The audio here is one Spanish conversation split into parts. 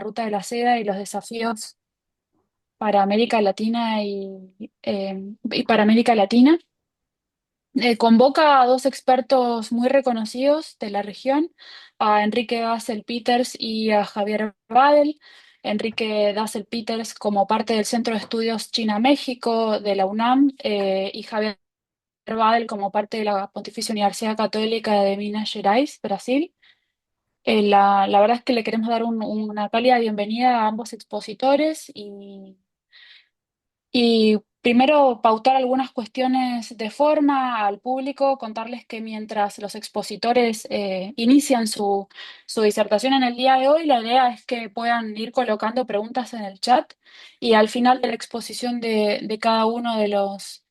ruta de la seda y los desafíos para América Latina y para América Latina. Convoca a dos expertos muy reconocidos de la región, a Enrique Dassel-Peters y a Javier Badel. Enrique Dassel-Peters como parte del Centro de Estudios China-México de la UNAM, y Javier Badel como parte de la Pontificia Universidad Católica de Minas Gerais, Brasil. La verdad es que le queremos dar una cálida bienvenida a ambos expositores y primero pautar algunas cuestiones de forma al público, contarles que mientras los expositores inician su disertación en el día de hoy, la idea es que puedan ir colocando preguntas en el chat y al final de la exposición de cada uno de los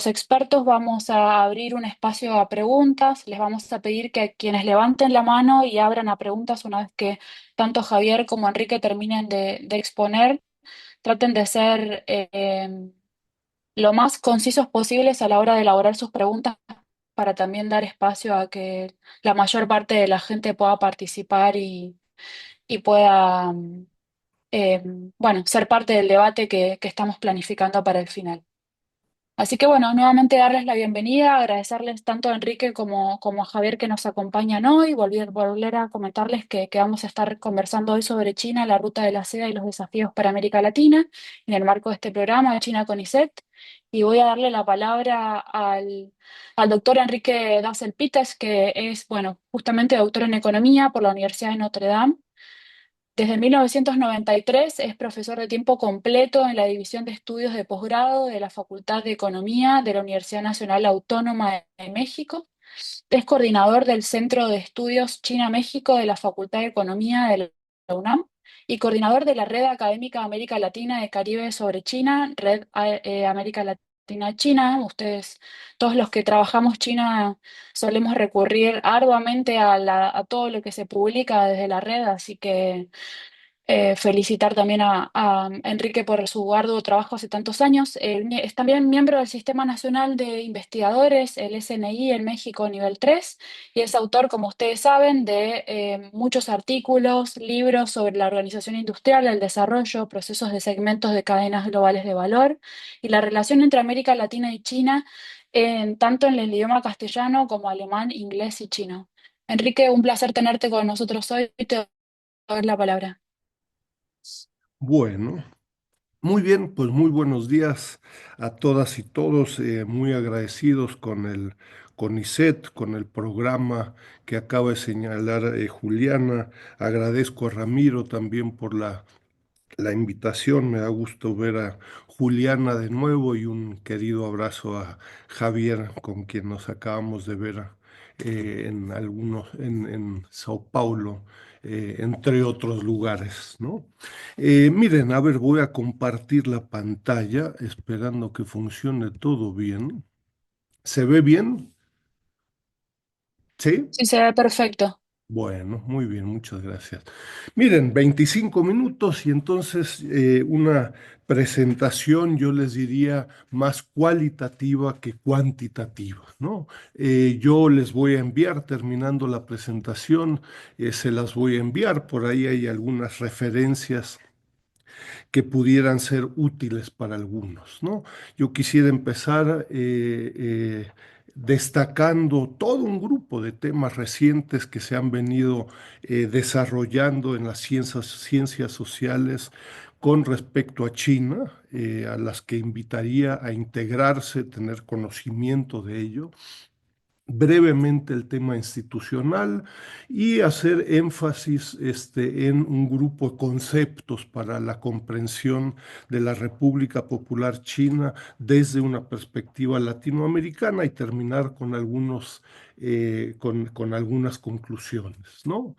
expertos vamos a abrir un espacio a preguntas. Les vamos a pedir que quienes levanten la mano y abran a preguntas una vez que tanto Javier como Enrique terminen de exponer, traten de ser lo más concisos posibles a la hora de elaborar sus preguntas para también dar espacio a que la mayor parte de la gente pueda participar y pueda, eh, bueno, ser parte del debate que estamos planificando para el final. Así que bueno, nuevamente darles la bienvenida, agradecerles tanto a Enrique como a Javier que nos acompañan hoy, volver a comentarles que vamos a estar conversando hoy sobre China, la ruta de la seda y los desafíos para América Latina, en el marco de este programa de China con ICET. Y voy a darle la palabra al doctor Enrique Dassel-Peters, que es, bueno, justamente doctor en Economía por la Universidad de Notre Dame. Desde 1993 es profesor de tiempo completo en la División de Estudios de Posgrado de la Facultad de Economía de la Universidad Nacional Autónoma de México. Es coordinador del Centro de Estudios China-México de la Facultad de Economía de la UNAM y coordinador de la Red Académica América Latina de Caribe sobre China, Red América Latina China. Ustedes, todos los que trabajamos China, solemos recurrir arduamente a todo lo que se publica desde la red, así que felicitar también a Enrique por su arduo trabajo hace tantos años. Es también miembro del Sistema Nacional de Investigadores, el SNI en México nivel 3, y es autor, como ustedes saben, de muchos artículos, libros sobre la organización industrial, el desarrollo, procesos de segmentos de cadenas globales de valor y la relación entre América Latina y China, tanto en el idioma castellano como alemán, inglés y chino. Enrique, un placer tenerte con nosotros hoy. Te doy la palabra. Bueno, muy bien, pues muy buenos días a todas y todos, muy agradecidos con con ICET, con el programa que acaba de señalar Juliana. Agradezco a Ramiro también por la invitación. Me da gusto ver a Juliana de nuevo y un querido abrazo a Javier, con quien nos acabamos de ver en Sao Paulo, entre otros lugares, ¿no? Miren, a ver, voy a compartir la pantalla esperando que funcione todo bien. ¿Se ve bien? ¿Sí? Sí, se ve perfecto. Bueno, muy bien, muchas gracias. Miren, 25 minutos y entonces una presentación, yo les diría, más cualitativa que cuantitativa, ¿no? Yo les voy a enviar, terminando la presentación, se las voy a enviar, por ahí hay algunas referencias que pudieran ser útiles para algunos, ¿no? Yo quisiera empezar destacando todo un grupo de temas recientes que se han venido desarrollando en las ciencias sociales con respecto a China, a las que invitaría a integrarse, tener conocimiento de ello, brevemente el tema institucional y hacer énfasis en un grupo de conceptos para la comprensión de la República Popular China desde una perspectiva latinoamericana y terminar con con algunas conclusiones, ¿no?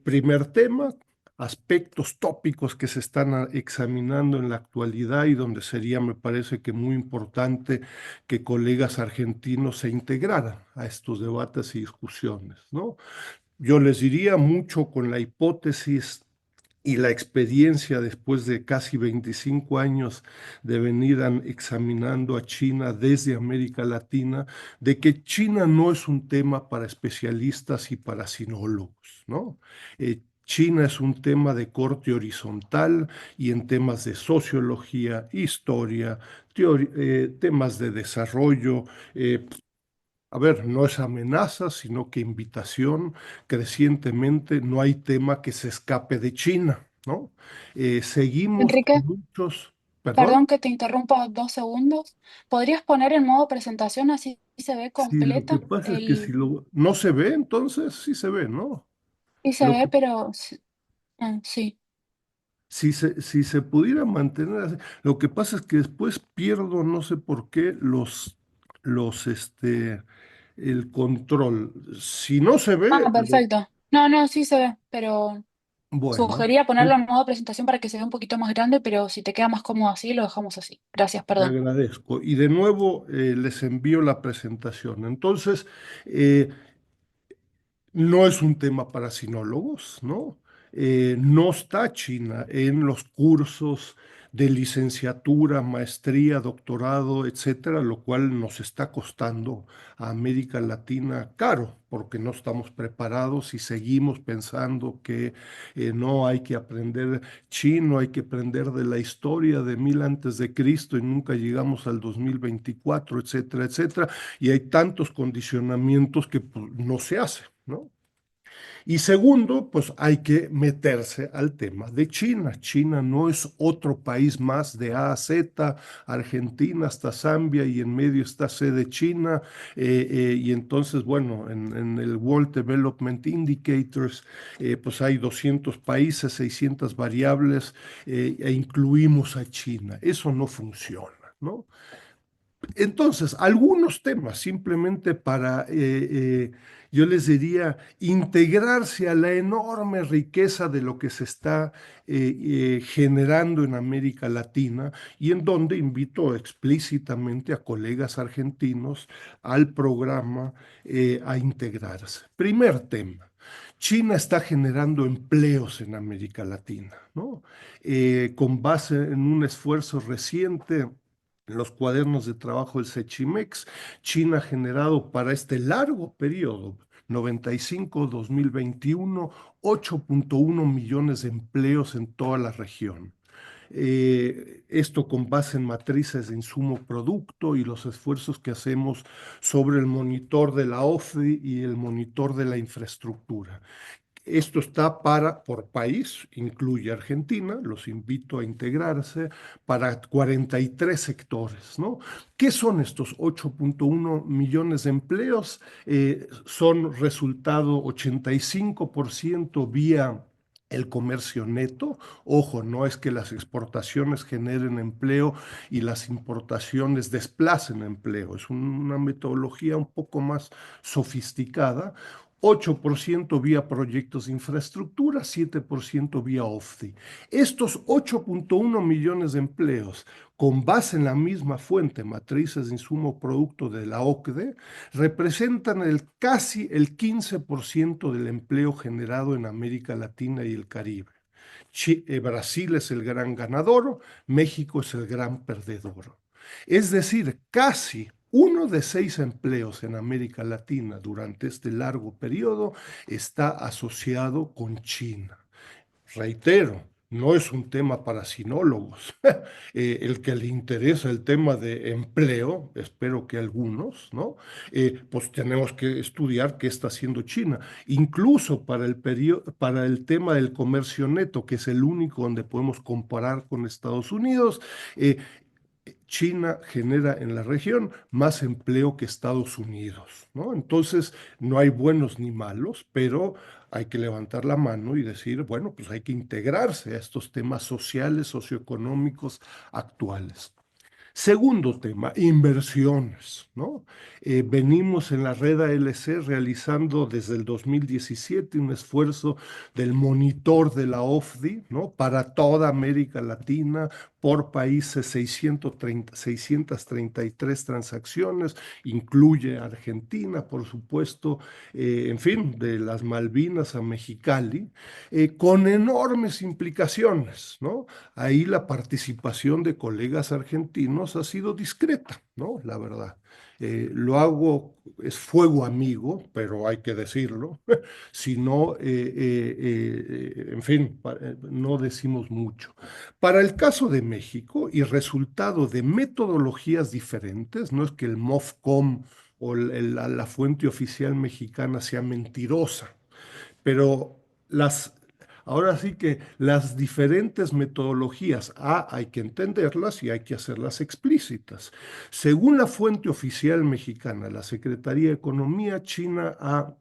Primer tema, aspectos tópicos que se están examinando en la actualidad y donde sería, me parece que muy importante que colegas argentinos se integraran a estos debates y discusiones, ¿no? Yo les diría mucho con la hipótesis y la experiencia después de casi 25 años de venir examinando a China desde América Latina, de que China no es un tema para especialistas y para sinólogos, ¿no? China es un tema de corte horizontal y en temas de sociología, historia, temas de desarrollo. A ver, no es amenaza, sino que invitación. Crecientemente no hay tema que se escape de China, ¿no? Seguimos Enrique, con muchos, perdón, perdón que te interrumpa 2 segundos. ¿Podrías poner en modo presentación así se ve si lo que completa? pasa es que si no se ve, entonces sí se ve, ¿no? Sí se Lo ve, que pero sí. Si se pudiera mantener así, lo que pasa es que después pierdo, no sé por qué, el control. Si no se Ah, ve, perfecto. No, no, sí se ve, pero bueno, sugería ponerlo en modo presentación para que se vea un poquito más grande, pero si te queda más cómodo así, lo dejamos así. Gracias, te perdón. agradezco. Y de nuevo les envío la presentación. Entonces, eh, no es un tema para sinólogos, ¿no? No está China en los cursos de licenciatura, maestría, doctorado, etcétera, lo cual nos está costando a América Latina caro, porque no estamos preparados y seguimos pensando que no hay que aprender chino, hay que aprender de la historia de 1000 a. C. y nunca llegamos al 2024, etcétera, etcétera, y hay tantos condicionamientos que pues, no se hace, ¿no? Y segundo, pues hay que meterse al tema de China. China no es otro país más de A a Z, Argentina hasta Zambia y en medio está C de China. Y entonces, bueno, en el World Development Indicators, pues hay 200 países, 600 variables e incluimos a China. Eso no funciona, ¿no? Entonces, algunos temas simplemente para, yo les diría, integrarse a la enorme riqueza de lo que se está generando en América Latina y en donde invito explícitamente a colegas argentinos al programa a integrarse. Primer tema. China está generando empleos en América Latina, ¿no? Con base en un esfuerzo reciente en los cuadernos de trabajo del Sechimex, China ha generado para este largo periodo, 95-2021, 8.1 millones de empleos en toda la región. Esto con base en matrices de insumo producto y los esfuerzos que hacemos sobre el monitor de la OFDI y el monitor de la infraestructura. Esto está por país, incluye Argentina, los invito a integrarse, para 43 sectores, ¿no? ¿Qué son estos 8.1 millones de empleos? Son resultado 85% vía el comercio neto. Ojo, no es que las exportaciones generen empleo y las importaciones desplacen empleo, es una metodología un poco más sofisticada. 8% vía proyectos de infraestructura, 7% vía OFDI. Estos 8.1 millones de empleos, con base en la misma fuente, matrices de insumo producto de la OCDE, representan casi el 15% del empleo generado en América Latina y el Caribe. Brasil es el gran ganador, México es el gran perdedor. Es decir, casi 1 de 6 empleos en América Latina durante este largo periodo está asociado con China. Reitero, no es un tema para sinólogos. El que le interesa el tema de empleo, espero que algunos, ¿no? Pues tenemos que estudiar qué está haciendo China. Incluso para el tema del comercio neto, que es el único donde podemos comparar con Estados Unidos, eh, China genera en la región más empleo que Estados Unidos, ¿no? Entonces, no hay buenos ni malos, pero hay que levantar la mano y decir, bueno, pues hay que integrarse a estos temas sociales, socioeconómicos actuales. Segundo tema, inversiones, ¿no? Venimos en la red ALC realizando desde el 2017 un esfuerzo del monitor de la OFDI, ¿no? Para toda América Latina, por países 633 transacciones, incluye Argentina, por supuesto, en fin, de las Malvinas a Mexicali, con enormes implicaciones, ¿no? Ahí la participación de colegas argentinos ha sido discreta, ¿no? La verdad. Lo hago, es fuego amigo, pero hay que decirlo, si no, en fin, no decimos mucho. Para el caso de México y resultado de metodologías diferentes, no es que el MOFCOM o la fuente oficial mexicana sea mentirosa, pero ahora sí que las diferentes metodologías, hay que entenderlas y hay que hacerlas explícitas. Según la fuente oficial mexicana, la Secretaría de Economía, China ha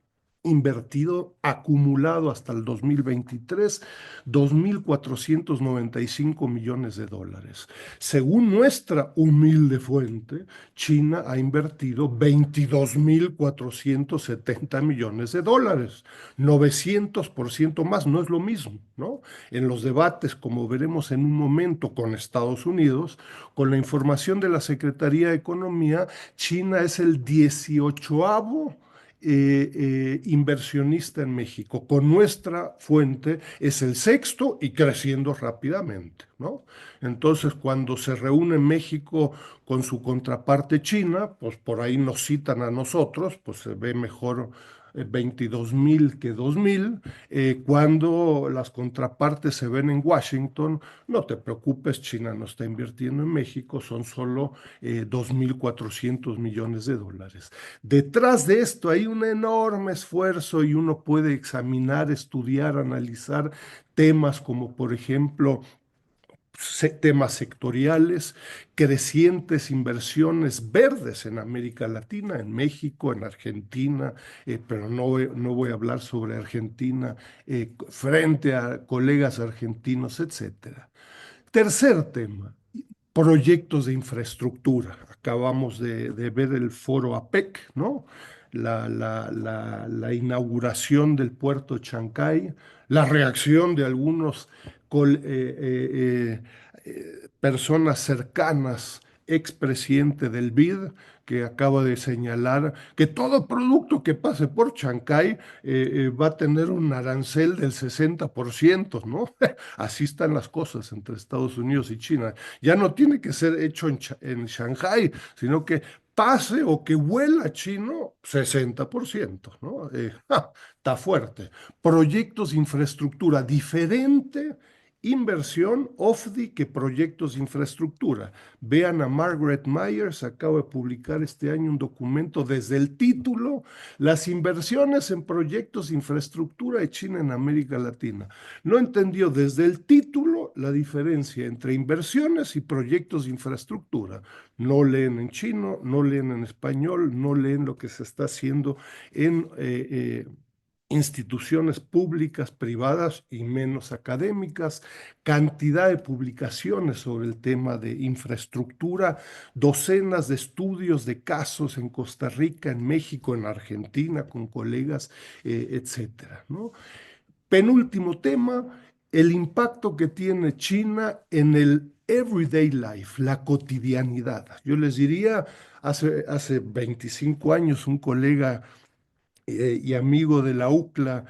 invertido acumulado hasta el 2023 2.495 millones de dólares. Según nuestra humilde fuente, China ha invertido 22.470 millones de dólares. 900% más, no es lo mismo, ¿no? En los debates, como veremos en un momento con Estados Unidos, con la información de la Secretaría de Economía, China es el 18º inversionista en México. Con nuestra fuente es el sexto y creciendo rápidamente, ¿no? Entonces, cuando se reúne México con su contraparte China, pues por ahí nos citan a nosotros, pues se ve mejor 22.000 que 2.000. Cuando las contrapartes se ven en Washington, no te preocupes, China no está invirtiendo en México, son solo 2.400 millones de dólares. Detrás de esto hay un enorme esfuerzo y uno puede examinar, estudiar, analizar temas como, por ejemplo, temas sectoriales, crecientes inversiones verdes en América Latina, en México, en Argentina, pero no voy a hablar sobre Argentina frente a colegas argentinos, etcétera. Tercer tema, proyectos de infraestructura. Acabamos de ver el foro APEC, ¿no? La inauguración del puerto Chancay, la reacción de algunos personas cercanas, expresidente del BID, que acaba de señalar que todo producto que pase por Chancay va a tener un arancel del 60%, ¿no? Así están las cosas entre Estados Unidos y China. Ya no tiene que ser hecho en Shanghai, sino que pase o que huela chino, 60%, ¿no? Está fuerte. Proyectos de infraestructura diferente. Inversión OFDI que proyectos de infraestructura. Vean a Margaret Myers, acaba de publicar este año un documento desde el título, las inversiones en proyectos de infraestructura de China en América Latina. No entendió desde el título la diferencia entre inversiones y proyectos de infraestructura. No leen en chino, no leen en español, no leen lo que se está haciendo en instituciones públicas, privadas y menos académicas, cantidad de publicaciones sobre el tema de infraestructura, docenas de estudios de casos en Costa Rica, en México, en Argentina, con colegas, etcétera, ¿no? Penúltimo tema, el impacto que tiene China en el everyday life, la cotidianidad. Yo les diría, hace 25 años un colega y amigo de la UCLA,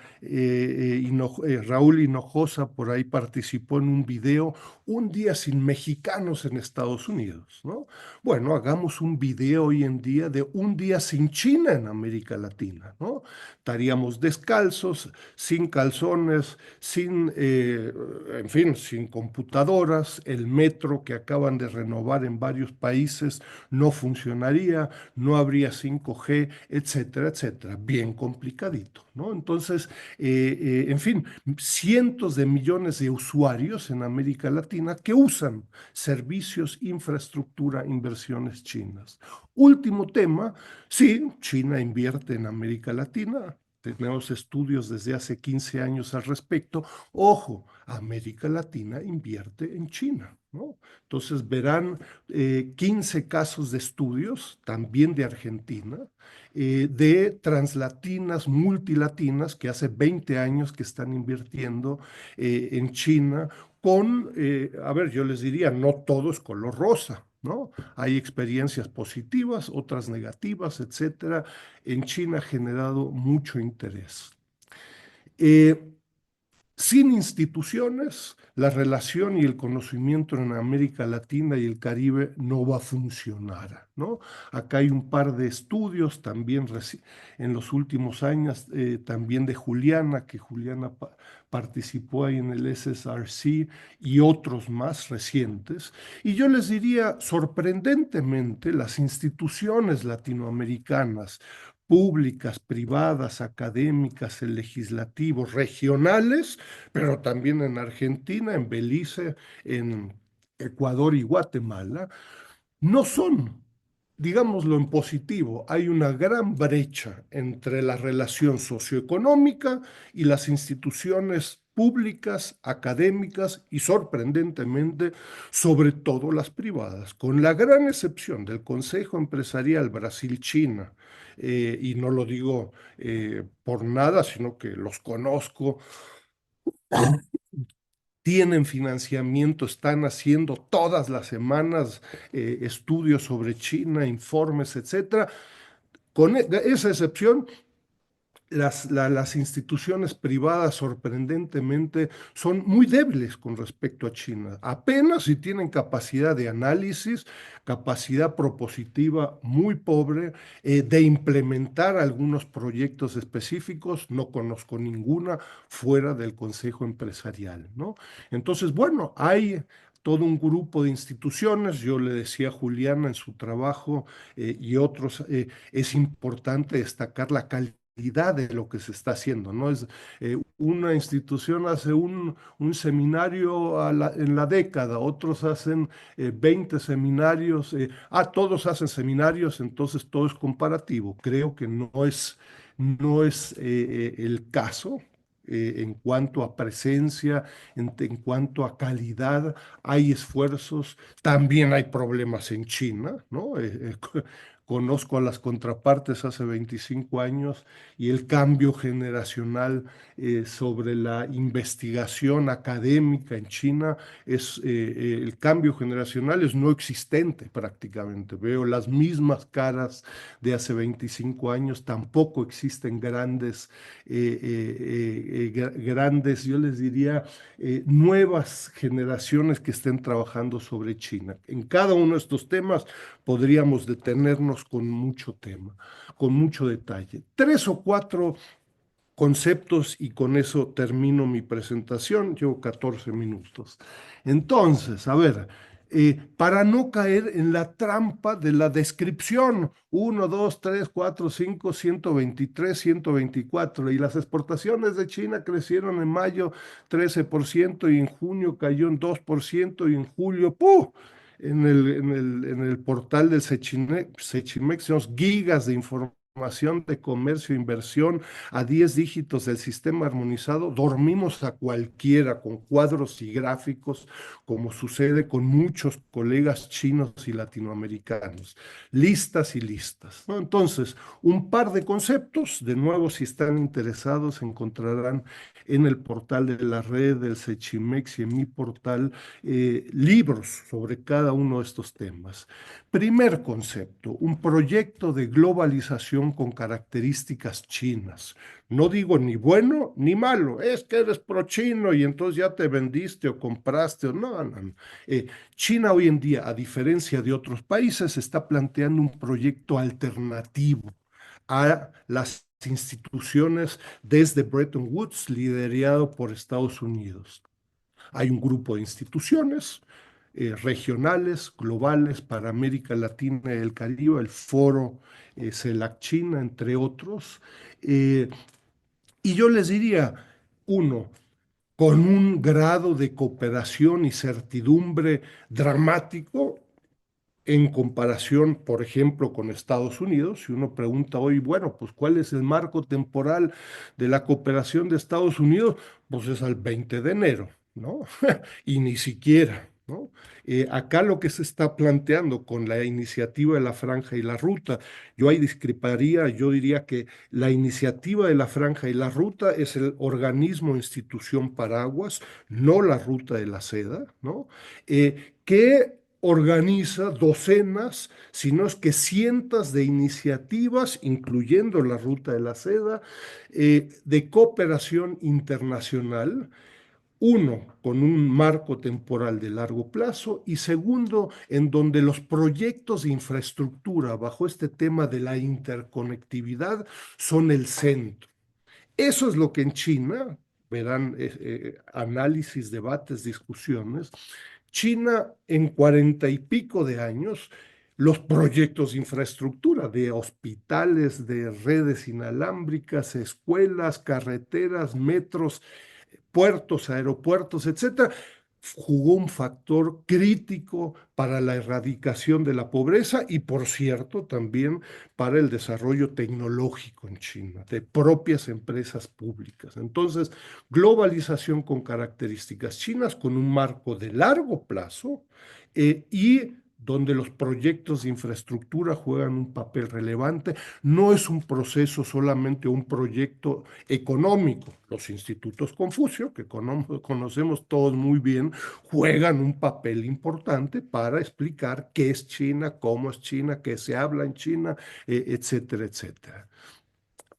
Raúl Hinojosa, por ahí participó en un video, Un día sin mexicanos en Estados Unidos, ¿no? Bueno, hagamos un video hoy en día de un día sin China en América Latina, ¿no? Estaríamos descalzos, sin calzones, en fin, sin computadoras, el metro que acaban de renovar en varios países no funcionaría, no habría 5G, etcétera, etcétera. Bien complicadito, ¿no? Entonces, en fin, cientos de millones de usuarios en América Latina que usan servicios, infraestructura, inversiones chinas. Último tema, sí, China invierte en América Latina. Tenemos estudios desde hace 15 años al respecto. Ojo, América Latina invierte en China, ¿no? Entonces verán 15 casos de estudios, también de Argentina, de translatinas, multilatinas, que hace 20 años que están invirtiendo en China, a ver, yo les diría, no todo es color rosa, ¿no? Hay experiencias positivas, otras negativas, etcétera. En China ha generado mucho interés. Eh, Sin instituciones, la relación y el conocimiento en América Latina y el Caribe no va a funcionar, ¿no? Acá hay un par de estudios también en los últimos años, también de Juliana, que Juliana participó ahí en el SSRC y otros más recientes. Y yo les diría, sorprendentemente, las instituciones latinoamericanas, públicas, privadas, académicas, el legislativo, regionales, pero también en Argentina, en Belice, en Ecuador y Guatemala, no son, digámoslo en positivo, hay una gran brecha entre la relación socioeconómica y las instituciones públicas, académicas y sorprendentemente, sobre todo las privadas, con la gran excepción del Consejo Empresarial Brasil-China, y no lo digo por nada, sino que los conozco, tienen financiamiento, están haciendo todas las semanas estudios sobre China, informes, etcétera. Con esa excepción, las instituciones privadas sorprendentemente son muy débiles con respecto a China. Apenas si tienen capacidad de análisis, capacidad propositiva muy pobre, de implementar algunos proyectos específicos, no conozco ninguna fuera del Consejo Empresarial, ¿no? Entonces, bueno, hay todo un grupo de instituciones, yo le decía a Juliana en su trabajo y otros, es importante destacar la calidad de lo que se está haciendo, ¿no? Es una institución hace un seminario en la década, otros hacen 20 seminarios, todos hacen seminarios, entonces todo es comparativo. Creo que no es el caso. En cuanto a presencia, en cuanto a calidad, hay esfuerzos, también hay problemas en China, ¿no? Conozco a las contrapartes hace 25 años y el cambio generacional sobre la investigación académica en China el cambio generacional es no existente prácticamente. Veo las mismas caras de hace 25 años, tampoco existen grandes, yo les diría, nuevas generaciones que estén trabajando sobre China. En cada uno de estos temas podríamos detenernos con mucho tema, con mucho detalle. Tres o cuatro conceptos y con eso termino mi presentación. Llevo 14 minutos. Entonces, a ver, para no caer en la trampa de la descripción, 1, 2, 3, 4, 5, 123, 124, y las exportaciones de China crecieron en mayo 13% y en junio cayó en 2% y en julio, ¡puh! En el portal del Sechimex tenemos gigas de información de comercio e inversión a 10 dígitos del sistema armonizado, dormimos a cualquiera con cuadros y gráficos, como sucede con muchos colegas chinos y latinoamericanos. Listas y listas, ¿no? Entonces, un par de conceptos, de nuevo, si están interesados, encontrarán en el portal de la red del Sechimex y en mi portal libros sobre cada uno de estos temas. Primer concepto, un proyecto de globalización con características chinas. No digo ni bueno ni malo, es que eres pro-chino y entonces ya te vendiste o compraste o no, no, no. China hoy en día, a diferencia de otros países, está planteando un proyecto alternativo a las instituciones desde Bretton Woods, liderado por Estados Unidos. Hay un grupo de instituciones regionales, globales para América Latina y el Caribe, el Foro CELAC China, entre otros. Eh, y yo les diría, uno, con un grado de cooperación y certidumbre dramático, en comparación, por ejemplo, con Estados Unidos. Si uno pregunta hoy, bueno, pues ¿cuál es el marco temporal de la cooperación de Estados Unidos? Pues es al 20 de enero, ¿no? Y ni siquiera, ¿no? Acá lo que se está planteando con la iniciativa de la Franja y la Ruta, yo ahí discreparía, yo diría que la iniciativa de la Franja y la Ruta es el organismo institución paraguas, no la Ruta de la Seda, ¿no? Que organiza docenas, si no es que cientos de iniciativas, incluyendo la Ruta de la Seda, de cooperación internacional. Uno, con un marco temporal de largo plazo y segundo, en donde los proyectos de infraestructura bajo este tema de la interconectividad son el centro. Eso es lo que en China, verán análisis, debates, discusiones, China en 40 y pico de años, los proyectos de infraestructura, de hospitales, de redes inalámbricas, escuelas, carreteras, metros, puertos, aeropuertos, etcétera, jugó un factor crítico para la erradicación de la pobreza y, por cierto, también para el desarrollo tecnológico en China, de propias empresas públicas. Entonces, globalización con características chinas, con un marco de largo plazo y donde los proyectos de infraestructura juegan un papel relevante. No es un proceso solamente un proyecto económico. Los institutos Confucio, que conocemos todos muy bien, juegan un papel importante para explicar qué es China, cómo es China, qué se habla en China, etcétera, etcétera.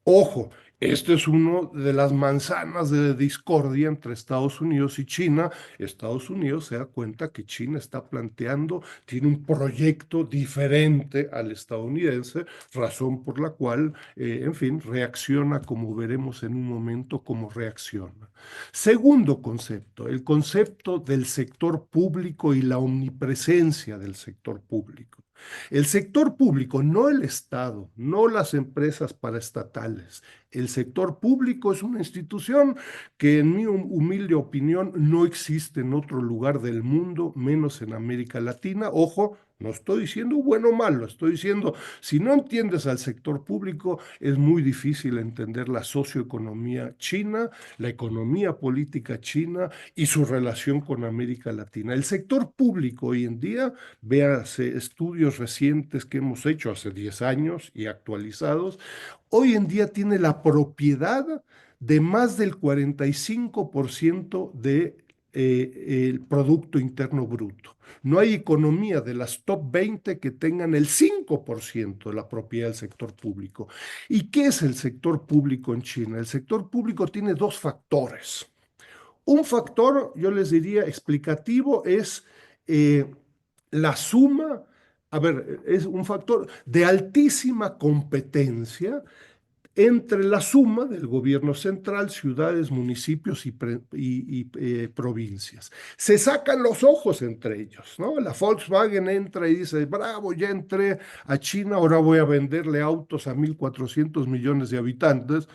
Ojo, esto es una de las manzanas de discordia entre Estados Unidos y China. Estados Unidos se da cuenta que China está planteando, tiene un proyecto diferente al estadounidense, razón por la cual, en fin, reacciona como veremos en un momento cómo reacciona. Segundo concepto, el concepto del sector público y la omnipresencia del sector público. El sector público, no el Estado, no las empresas paraestatales. El sector público es una institución que, en mi humilde opinión, no existe en otro lugar del mundo, menos en América Latina. Ojo, no estoy diciendo bueno o malo, estoy diciendo, si no entiendes al sector público, es muy difícil entender la socioeconomía china, la economía política china y su relación con América Latina. El sector público hoy en día, véase estudios recientes que hemos hecho hace 10 años y actualizados, hoy en día tiene la propiedad de más del 45% de el Producto Interno Bruto. No hay economía de las top 20 que tengan el 5% de la propiedad del sector público. ¿Y qué es el sector público en China? El sector público tiene dos factores. Un factor, yo les diría, explicativo es eh, la suma, a ver, es un factor de altísima competencia entre la suma del gobierno central, ciudades, municipios y provincias. Se sacan los ojos entre ellos, ¿no? La Volkswagen entra y dice, bravo, ya entré a China, ahora voy a venderle autos a 1.400 millones de habitantes.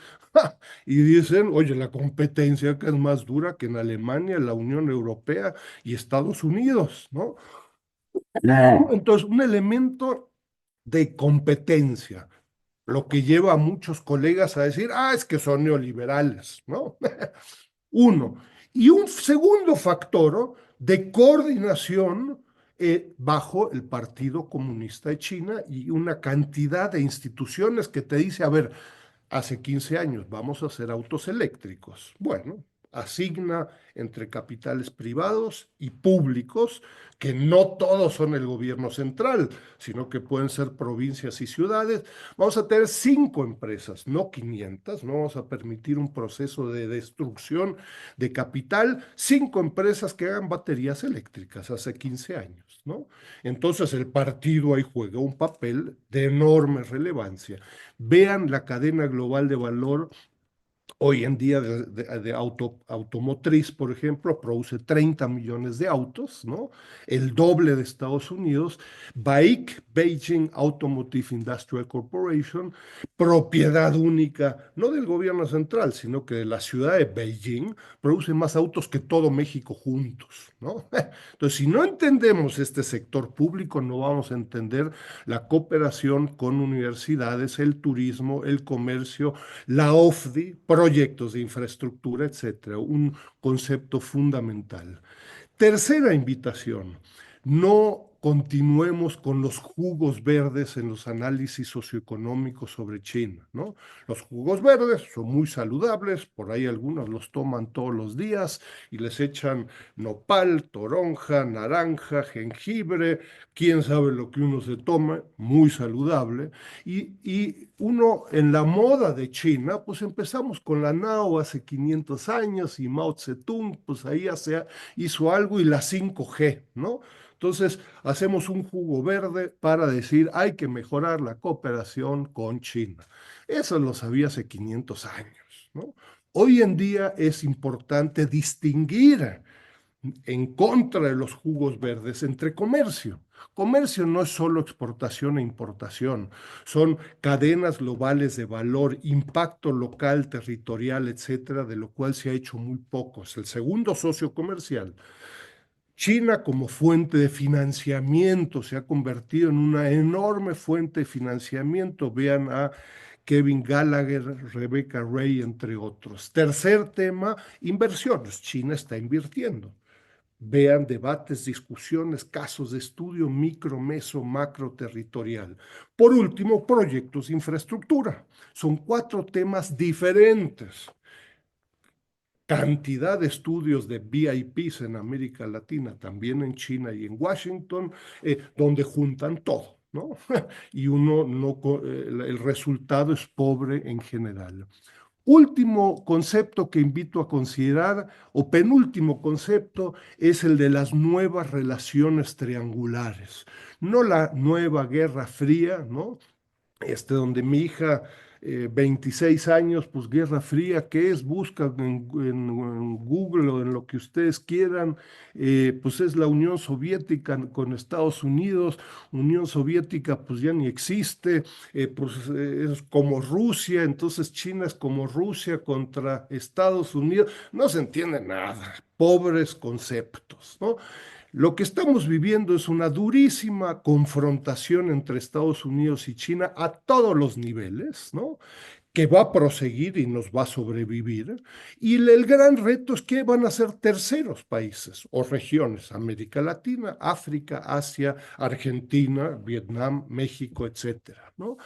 Y dicen, oye, la competencia que es más dura que en Alemania, la Unión Europea y Estados Unidos, ¿no? Entonces, un elemento de competencia, lo que lleva a muchos colegas a decir, es que son neoliberales, ¿no? Uno. Y un segundo factor de coordinación bajo el Partido Comunista de China y una cantidad de instituciones que te dice, a ver, hace 15 años vamos a hacer autos eléctricos. Bueno, asigna entre capitales privados y públicos, que no todos son el gobierno central, sino que pueden ser provincias y ciudades. Vamos a tener 5 empresas, no 500, no vamos a permitir un proceso de destrucción de capital, 5 empresas que hagan baterías eléctricas hace 15 años, ¿no? Entonces el partido ahí juega un papel de enorme relevancia. Vean la cadena global de valor. Hoy en día de automotriz, por ejemplo, produce 30 millones de autos, ¿no? El doble de Estados Unidos. BAIC, Beijing Automotive Industrial Corporation, propiedad única, no del gobierno central, sino que de la ciudad de Beijing, produce más autos que todo México juntos, ¿no? Entonces, si no entendemos este sector público, no vamos a entender la cooperación con universidades, el turismo, el comercio, la OFDI, proyectos de infraestructura, etcétera, un concepto fundamental. Tercera invitación, no continuemos con los jugos verdes en los análisis socioeconómicos sobre China, ¿no? Los jugos verdes son muy saludables, por ahí algunos los toman todos los días y les echan nopal, toronja, naranja, jengibre, quién sabe lo que uno se toma, muy saludable. Y uno en la moda de China, pues empezamos con la Nao hace 500 años y Mao Zedong, pues ahí hizo algo y la 5G, ¿no? Entonces, hacemos un jugo verde para decir hay que mejorar la cooperación con China. Eso lo sabía hace 500 años, ¿no? Hoy en día es importante distinguir en contra de los jugos verdes entre comercio. Comercio no es solo exportación e importación, son cadenas globales de valor, impacto local, territorial, etcétera, de lo cual se ha hecho muy poco. Es el segundo socio comercial. China como fuente de financiamiento se ha convertido en una enorme fuente de financiamiento. Vean a Kevin Gallagher, Rebecca Ray, entre otros. Tercer tema, inversiones. China está invirtiendo. Vean debates, discusiones, casos de estudio micro, meso, macro, territorial. Por último, proyectos de infraestructura. Son cuatro temas diferentes. Cantidad de estudios de VIPs en América Latina, también en China y en Washington, donde juntan todo, ¿no? Y uno no, el resultado es pobre en general. Último concepto que invito a considerar, o penúltimo concepto, es el de las nuevas relaciones triangulares. No la nueva Guerra Fría, ¿no? Donde mi hija, 26 años, pues Guerra Fría, ¿qué es? Busca en Google o en lo que ustedes quieran, pues es la Unión Soviética con Estados Unidos. Unión Soviética pues ya ni existe, es como Rusia, entonces China es como Rusia contra Estados Unidos, no se entiende nada, pobres conceptos, ¿no? Lo que estamos viviendo es una durísima confrontación entre Estados Unidos y China a todos los niveles, ¿no? Que va a proseguir y nos va a sobrevivir. Y el gran reto es que van a ser terceros países o regiones, América Latina, África, Asia, Argentina, Vietnam, México, etcétera, ¿no?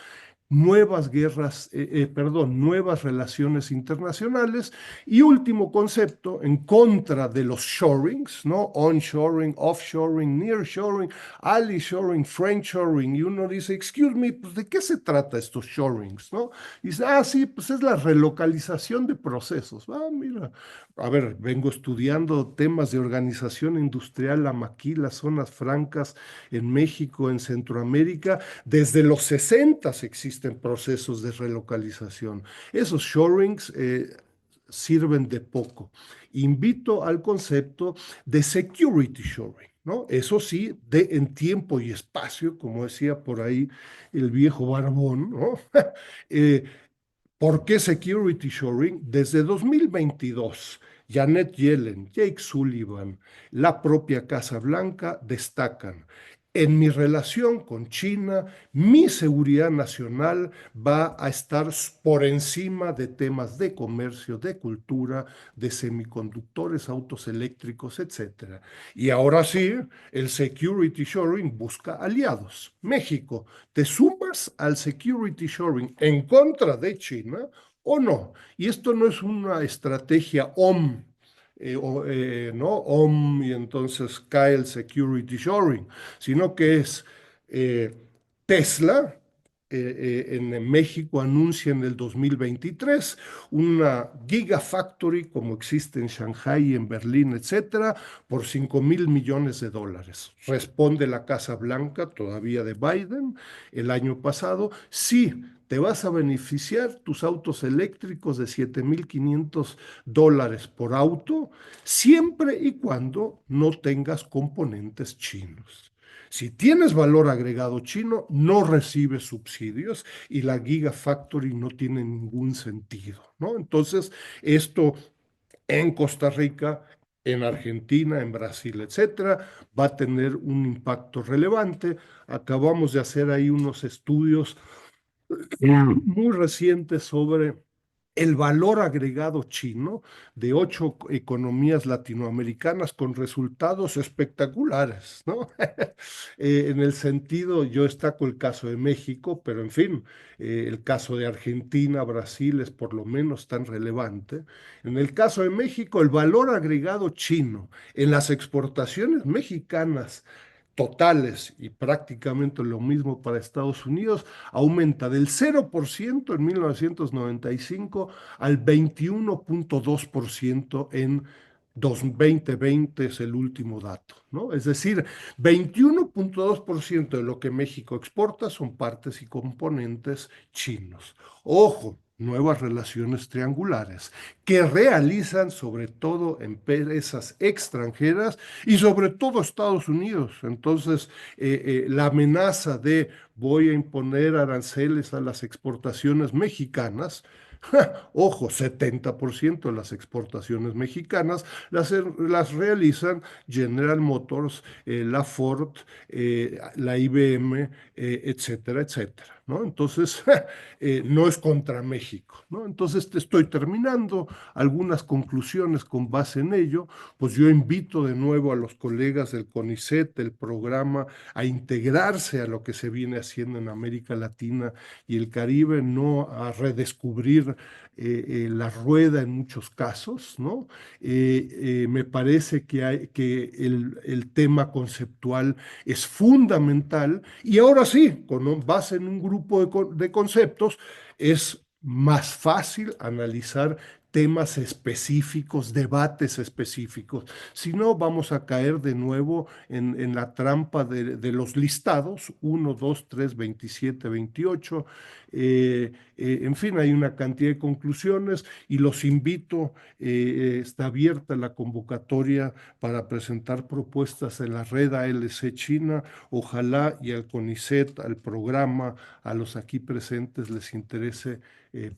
Nuevas guerras, perdón, nuevas relaciones internacionales. Y último concepto, en contra de los shorings, ¿no? Onshoring, offshoring, nearshoring, ally-shoring, friendshoring. Y uno dice, excuse me, pues, ¿de qué se trata estos shorings, no? Y dice, ah, sí, pues es la relocalización de procesos. Ah, mira, a ver, vengo estudiando temas de organización industrial, la maquila, zonas francas en México, en Centroamérica. Desde los 60 existen procesos de relocalización. Esos shorings sirven de poco. Invito al concepto de security shoring, ¿no? Eso sí, en tiempo y espacio, como decía por ahí el viejo Barbón, ¿no? eh, ¿Por qué security shoring? Desde 2022, Janet Yellen, Jake Sullivan, la propia Casa Blanca destacan. En mi relación con China, mi seguridad nacional va a estar por encima de temas de comercio, de cultura, de semiconductores, autos eléctricos, etcétera. Y ahora sí, el security shoring busca aliados. México, ¿te sumas al security shoring en contra de China o no? Y esto no es una estrategia OM, ¿no? OM y entonces cae el security shoring, sino que es eh, Tesla. En México anuncia en el 2023 una gigafactory como existe en Shanghai, en Berlín, etcétera, por $5,000 millones. Responde la Casa Blanca, todavía de Biden, el año pasado, sí, te vas a beneficiar tus autos eléctricos de $7,500 por auto, siempre y cuando no tengas componentes chinos. Si tienes valor agregado chino, no recibes subsidios y la Gigafactory no tiene ningún sentido, ¿no? Entonces, esto en Costa Rica, en Argentina, en Brasil, etcétera, va a tener un impacto relevante. Acabamos de hacer ahí unos estudios muy recientes sobre el valor agregado chino de 8 economías latinoamericanas con resultados espectaculares, ¿no? En el sentido, yo destaco el caso de México, pero en fin, el caso de Argentina, Brasil es por lo menos tan relevante. En el caso de México, el valor agregado chino en las exportaciones mexicanas totales y prácticamente lo mismo para Estados Unidos, aumenta del 0% en 1995 al 21,2% en 2020 es el último dato, ¿no? Es decir, 21,2% de lo que México exporta son partes y componentes chinos. Ojo, nuevas relaciones triangulares que realizan sobre todo empresas extranjeras y sobre todo Estados Unidos. Entonces, la amenaza de voy a imponer aranceles a las exportaciones mexicanas. Ojo, 70% de las exportaciones mexicanas las realizan General Motors, la Ford, la IBM, etcétera, etcétera, ¿no? Entonces, no es contra México, ¿no? Entonces, te estoy terminando algunas conclusiones con base en ello, pues yo invito de nuevo a los colegas del CONICET, del programa, a integrarse a lo que se viene haciendo en América Latina y el Caribe, no a redescubrir la rueda en muchos casos, ¿no? Me parece que el tema conceptual es fundamental y ahora sí, con base en un grupo de conceptos, es más fácil analizar temas específicos, debates específicos. Si no, vamos a caer de nuevo en la trampa de los listados, 1, 2, 3, 27, 28. En fin, hay una cantidad de conclusiones y los invito, está abierta la convocatoria para presentar propuestas en la red ALC China. Ojalá y al CONICET, al programa, a los aquí presentes les interese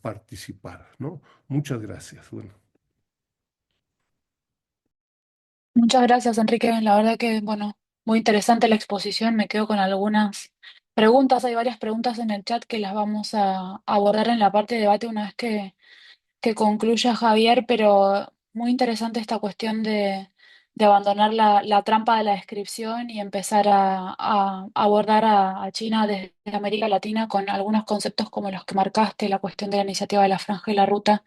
participar, ¿no? Muchas gracias. Bueno. Muchas gracias, Enrique. La verdad que, bueno, muy interesante la exposición. Me quedo con algunas preguntas. Hay varias preguntas en el chat que las vamos a abordar en la parte de debate una vez que concluya Javier, pero muy interesante esta cuestión de abandonar la trampa de la descripción y empezar a abordar a China desde América Latina con algunos conceptos como los que marcaste, la cuestión de la iniciativa de la Franja y la Ruta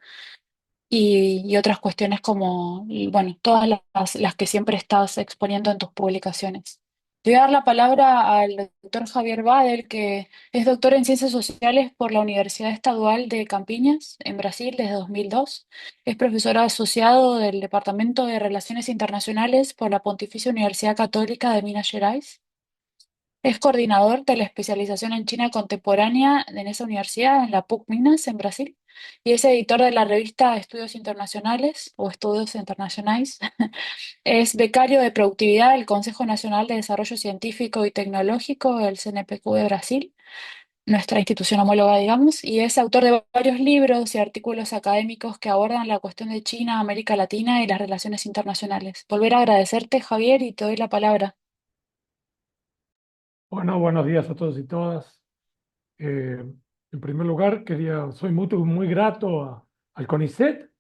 y otras cuestiones como, y bueno, todas las que siempre estás exponiendo en tus publicaciones. Te voy a dar la palabra al doctor Javier Badel, que es doctor en Ciencias Sociales por la Universidad Estadual de Campiñas, en Brasil, desde 2002. Es profesor asociado del Departamento de Relaciones Internacionales por la Pontificia Universidad Católica de Minas Gerais. Es coordinador de la especialización en China contemporánea en esa universidad, en la PUC Minas, en Brasil, y es editor de la revista Estudios Internacionales o Estudios Internacionales. Es becario de productividad del Consejo Nacional de Desarrollo Científico y Tecnológico, el CNPq de Brasil, nuestra institución homóloga, digamos, y es autor de varios libros y artículos académicos que abordan la cuestión de China, América Latina y las relaciones internacionales. Volver a agradecerte, Javier, y te doy la palabra. Bueno, buenos días a todos y todas. En primer lugar, soy muy grato al CONICET,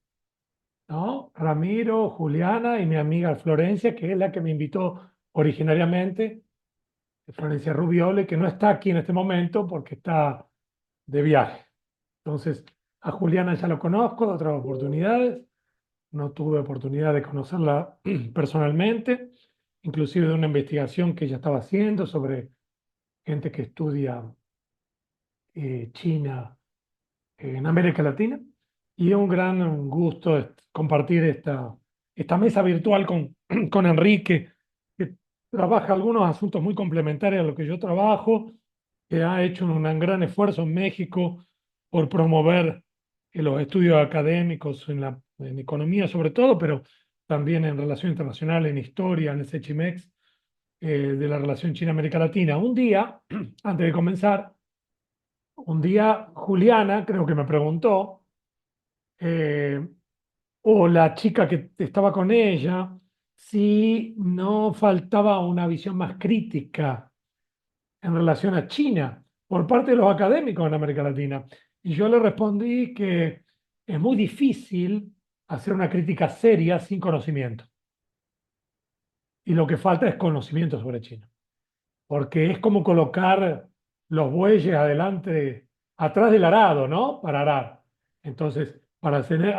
¿no? Ramiro, Juliana y mi amiga Florencia, que es la que me invitó originariamente, Florencia Rubiole, que no está aquí en este momento porque está de viaje. Entonces, a Juliana ya lo conozco de otras oportunidades, no tuve oportunidad de conocerla personalmente, inclusive de una investigación que ella estaba haciendo sobre gente que estudia China en América Latina. Y es un gran gusto compartir esta mesa virtual con Enrique, que trabaja algunos asuntos muy complementarios a lo que yo trabajo, que ha hecho un gran esfuerzo en México por promover los estudios académicos en economía sobre todo, pero también en relaciones internacionales, en historia, en el SECHIMEX, de la relación China-América Latina. Un día, antes de comenzar, un día Juliana creo que me preguntó, eh, o la chica que estaba con ella, si no faltaba una visión más crítica en relación a China por parte de los académicos en América Latina. Y yo le respondí que es muy difícil hacer una crítica seria sin conocimiento. Y lo que falta es conocimiento sobre China. Porque es como colocar los bueyes adelante, atrás del arado, ¿no? Para arar. Entonces, para tener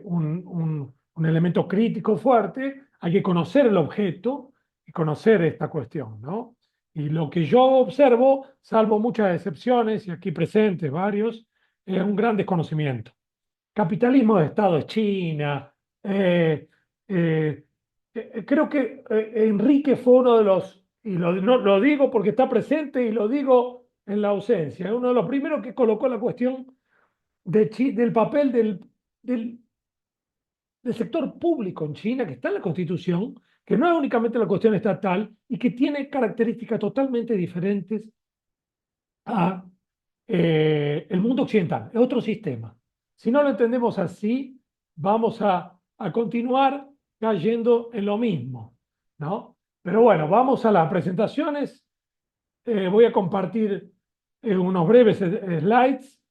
un elemento crítico fuerte, hay que conocer el objeto y conocer esta cuestión, ¿no? Y lo que yo observo, salvo muchas excepciones, y aquí presentes varios, es un gran desconocimiento. Capitalismo de Estado es China. eh, eh, Creo que Enrique fue uno de los, y lo digo porque está presente y lo digo en la ausencia, es uno de los primeros que colocó la cuestión del papel del, del sector público en China, que está en la Constitución, que no es únicamente la cuestión estatal y que tiene características totalmente diferentes a el mundo occidental, es otro sistema. Si no lo entendemos así, vamos a continuar cayendo en lo mismo, ¿no? Pero bueno, vamos a las presentaciones. Voy a compartir unos breves slides.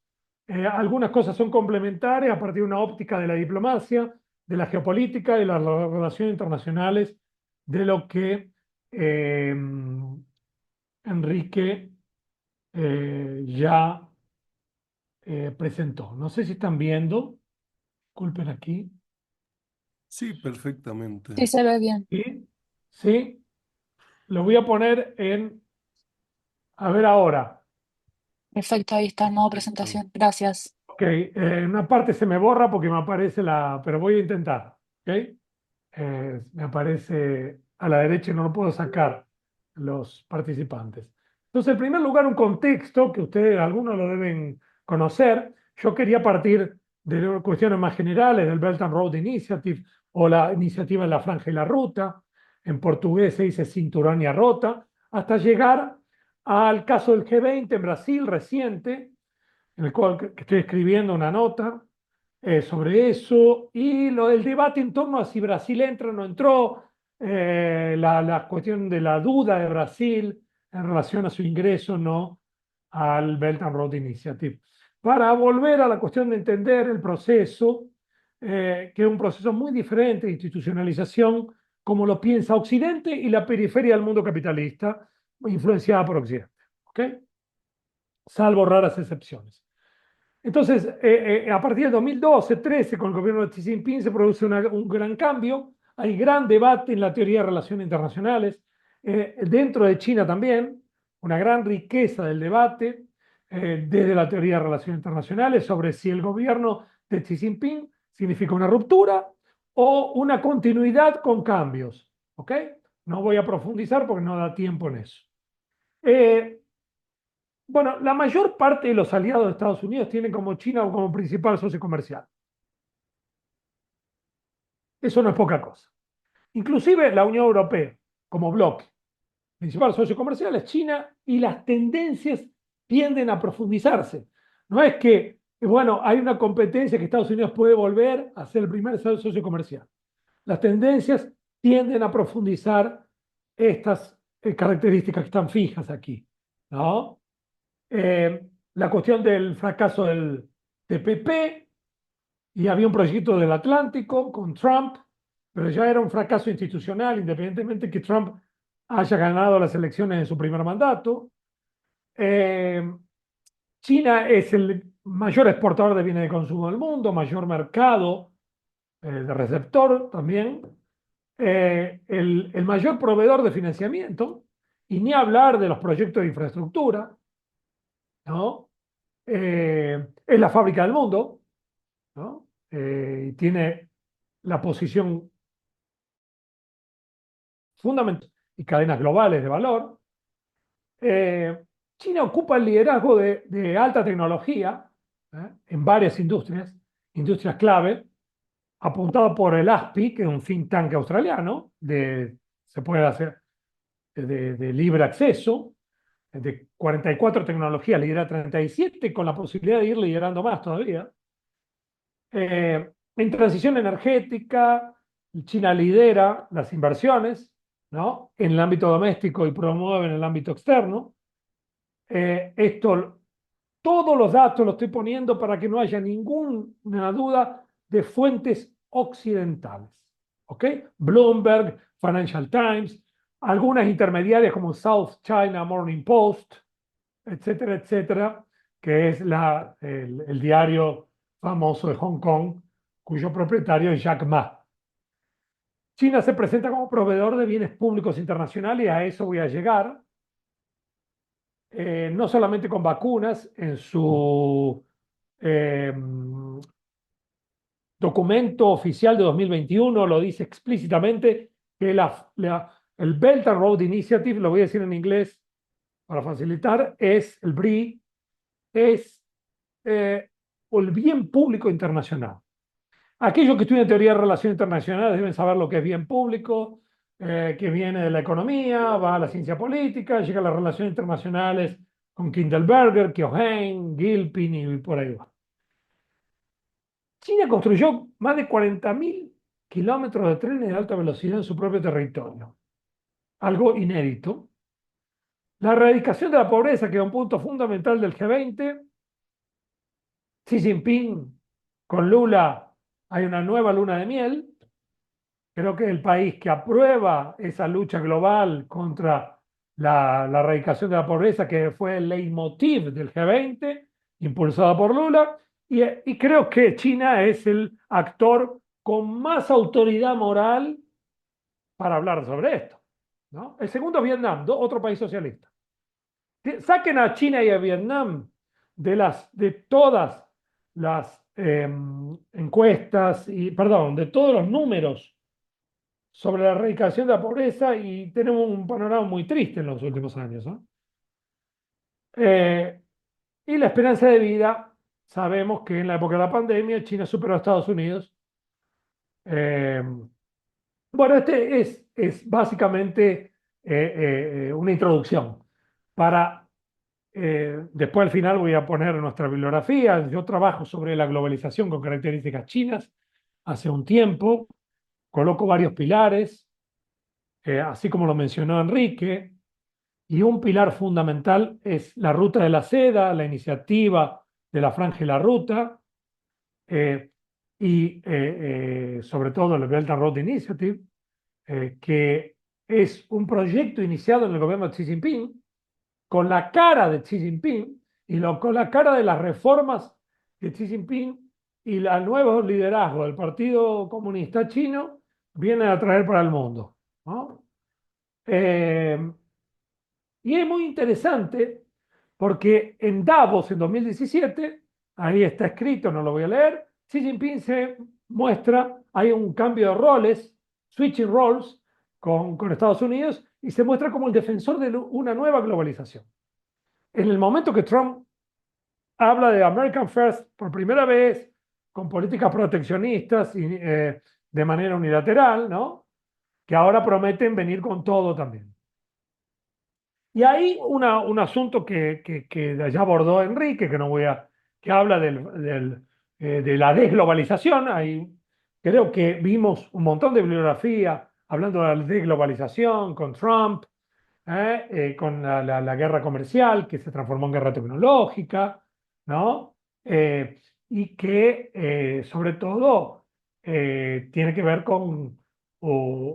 Algunas cosas son complementarias a partir de una óptica de la diplomacia, de la geopolítica, de las relaciones internacionales, de lo que Enrique ya presentó. No sé si están viendo, disculpen aquí. Sí, perfectamente. Sí, se ve bien. Sí, sí, lo voy a poner en, a ver ahora. Perfecto, ahí está, modo presentación. Gracias. Ok, una parte se me borra porque me aparece pero voy a intentar. Ok, me aparece a la derecha y no lo puedo sacar los participantes. Entonces, en primer lugar, un contexto que ustedes, algunos lo deben conocer. Yo quería partir de cuestiones más generales del Belt and Road Initiative o la iniciativa en la franja y la ruta. En portugués se dice Cinturón y a Rota, hasta llegar al caso del G20 en Brasil reciente, en el cual que estoy escribiendo una nota sobre eso, y lo del debate en torno a si Brasil entra o no entró, la cuestión de la duda de Brasil en relación a su ingreso o no al Belt and Road Initiative. Para volver a la cuestión de entender el proceso, que es un proceso muy diferente de institucionalización, como lo piensa Occidente y la periferia del mundo capitalista, influenciada por Occidente. ¿Ok? Salvo raras excepciones. Entonces, a partir del 2012-13, con el gobierno de Xi Jinping, se produce un gran cambio. Hay gran debate en la teoría de relaciones internacionales. Dentro de China también, una gran riqueza del debate desde la teoría de relaciones internacionales sobre si el gobierno de Xi Jinping significa una ruptura o una continuidad con cambios. ¿Ok? No voy a profundizar porque no da tiempo en eso. Eh, bueno, la mayor parte de los aliados de Estados Unidos tienen como China como principal socio comercial. Eso no es poca cosa. Inclusive la Unión Europea, como bloque, principal socio comercial es China y las tendencias tienden a profundizarse. No es que, bueno, hay una competencia que Estados Unidos puede volver a ser el primer socio comercial. Las tendencias tienden a profundizar estas características que están fijas aquí, ¿no? La cuestión del fracaso del TPP, y había un proyecto del Atlántico con Trump, pero ya era un fracaso institucional, independientemente que Trump haya ganado las elecciones en su primer mandato. Eh, China es el mayor exportador de bienes de consumo del mundo, mayor mercado de receptor también, el mayor proveedor de financiamiento, y ni hablar de los proyectos de infraestructura, ¿no? Es la fábrica del mundo, ¿no? Y tiene la posición fundamental y cadenas globales de valor. Eh, China ocupa el liderazgo de alta tecnología en varias industrias clave, apuntado por el ASPI, que es un think tank australiano, se puede hacer de libre acceso, de 44 tecnologías, lidera 37, con la posibilidad de ir liderando más todavía. En transición energética, China lidera las inversiones, ¿no? En el ámbito doméstico y promueve en el ámbito externo. Esto Todos los datos los estoy poniendo para que no haya ninguna duda de fuentes occidentales. ¿Ok? Bloomberg, Financial Times, algunas intermediarias como South China Morning Post, etcétera, etcétera, que es el diario famoso de Hong Kong, cuyo propietario es Jack Ma. China se presenta como proveedor de bienes públicos internacionales y a eso voy a llegar. No solamente con vacunas, en su eh, documento oficial de 2021 lo dice explícitamente que el Belt and Road Initiative, lo voy a decir en inglés para facilitar, es el BRI, es el bien público internacional. Aquellos que estudian teoría de relaciones internacionales deben saber lo que es bien público, que viene de la economía, va a la ciencia política, llega a las relaciones internacionales con Kindleberger, Keohane, Gilpin y por ahí va. China construyó más de 40.000 kilómetros de trenes de alta velocidad en su propio territorio, algo inédito. La erradicación de la pobreza, que es un punto fundamental del G20. Xi Jinping con Lula hay una nueva luna de miel. Creo que el país que aprueba esa lucha global contra la erradicación de la pobreza, que fue el leitmotiv del G20, impulsado por Lula, y creo que China es el actor con más autoridad moral para hablar sobre esto, ¿no? El segundo es Vietnam, otro país socialista. Saquen a China y a Vietnam de todas las encuestas, de todos los números sobre la erradicación de la pobreza y tenemos un panorama muy triste en los últimos años, ¿no? Y la esperanza de vida, sabemos que en la época de la pandemia China superó a Estados Unidos. Eh, bueno, este es básicamente una introducción. Después al final voy a poner nuestra bibliografía. Yo trabajo sobre la globalización con características chinas hace un tiempo. Coloco varios pilares, así como lo mencionó Enrique, y un pilar fundamental es la ruta de la seda, la iniciativa de la Franja y la Ruta, eh, sobre todo el Belt and Road Initiative, que es un proyecto iniciado en el gobierno de Xi Jinping, con la cara de Xi Jinping con la cara de las reformas que Xi Jinping y el nuevo liderazgo del Partido Comunista Chino vienen a traer para el mundo, ¿no? Y es muy interesante porque en Davos en 2017, ahí está escrito, no lo voy a leer, Xi Jinping se muestra, hay un cambio de roles, switching roles con Estados Unidos, y se muestra como el defensor de una nueva globalización. En el momento que Trump habla de American First por primera vez, con políticas proteccionistas y de manera unilateral, ¿no? Que ahora prometen venir con todo también. Y hay un asunto que ya abordó Enrique, que habla de la desglobalización. Ahí creo que vimos un montón de bibliografía hablando de la desglobalización con Trump, con la guerra comercial que se transformó en guerra tecnológica, ¿no? Y que sobre todo tiene que ver con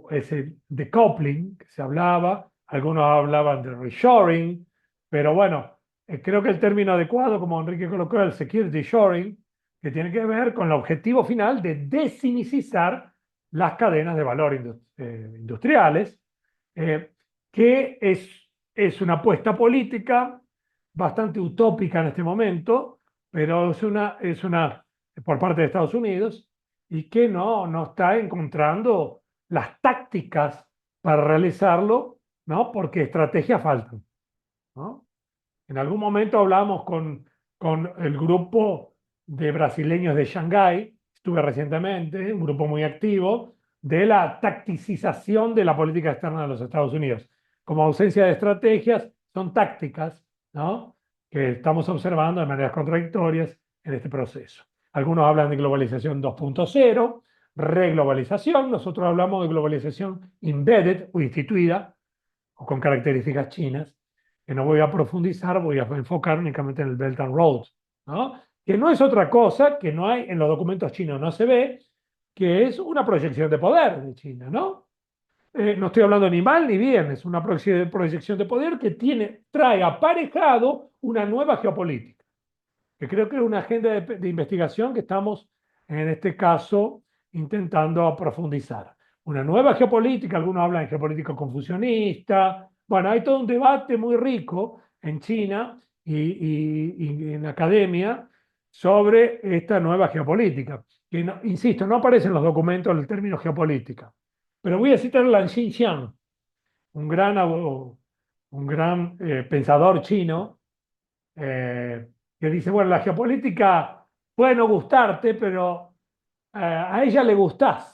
ese decoupling que se hablaba, algunos hablaban de reshoring, pero bueno, creo que el término adecuado, como Enrique colocó, es el security shoring, que tiene que ver con el objetivo final de desinicizar las cadenas de valor industriales, que es una apuesta política bastante utópica en este momento, pero es una por parte de Estados Unidos y que no está encontrando las tácticas para realizarlo, ¿no? Porque estrategias faltan, ¿no? En algún momento hablamos con el grupo de brasileños de Shanghái, estuve recientemente, un grupo muy activo, de la tacticización de la política externa de los Estados Unidos. Como ausencia de estrategias, son tácticas, ¿no? Que estamos observando de maneras contradictorias en este proceso. Algunos hablan de globalización 2.0, reglobalización, nosotros hablamos de globalización embedded o instituida, o con características chinas, que no voy a profundizar, voy a enfocar únicamente en el Belt and Road, ¿no? Que no es otra cosa que no hay en los documentos chinos, no se ve, que es una proyección de poder de China, ¿no? No estoy hablando ni mal ni bien, es una proyección de poder que trae aparejado una nueva geopolítica, que creo que es una agenda de investigación que estamos, en este caso, intentando profundizar. Una nueva geopolítica, algunos hablan de geopolítica confusionista, bueno, hay todo un debate muy rico en China y en la academia sobre esta nueva geopolítica, que, insisto, no aparece en los documentos el término geopolítica, pero voy a citar a Lan Xinxiang, un gran pensador chino, que dice, bueno, la geopolítica puede no gustarte, pero a ella le gustás.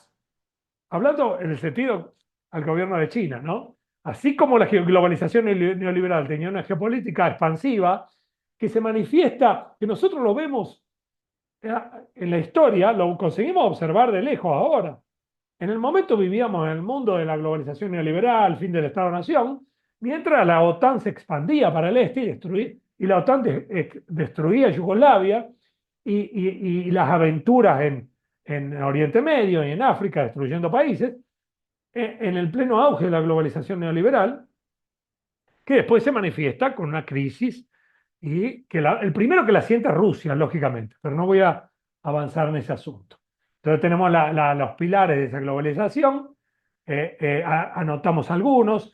Hablando en el sentido al gobierno de China, ¿no? Así como la globalización neoliberal tenía una geopolítica expansiva que se manifiesta, que nosotros lo vemos en la historia, lo conseguimos observar de lejos ahora. En el momento vivíamos en el mundo de la globalización neoliberal, fin del Estado-Nación, mientras la OTAN se expandía para el este y la OTAN destruía Yugoslavia y las aventuras en Oriente Medio y en África, destruyendo países, en el pleno auge de la globalización neoliberal, que después se manifiesta con una crisis y que el primero que la siente es Rusia, lógicamente, pero no voy a avanzar en ese asunto. Entonces tenemos los pilares de esa globalización, anotamos algunos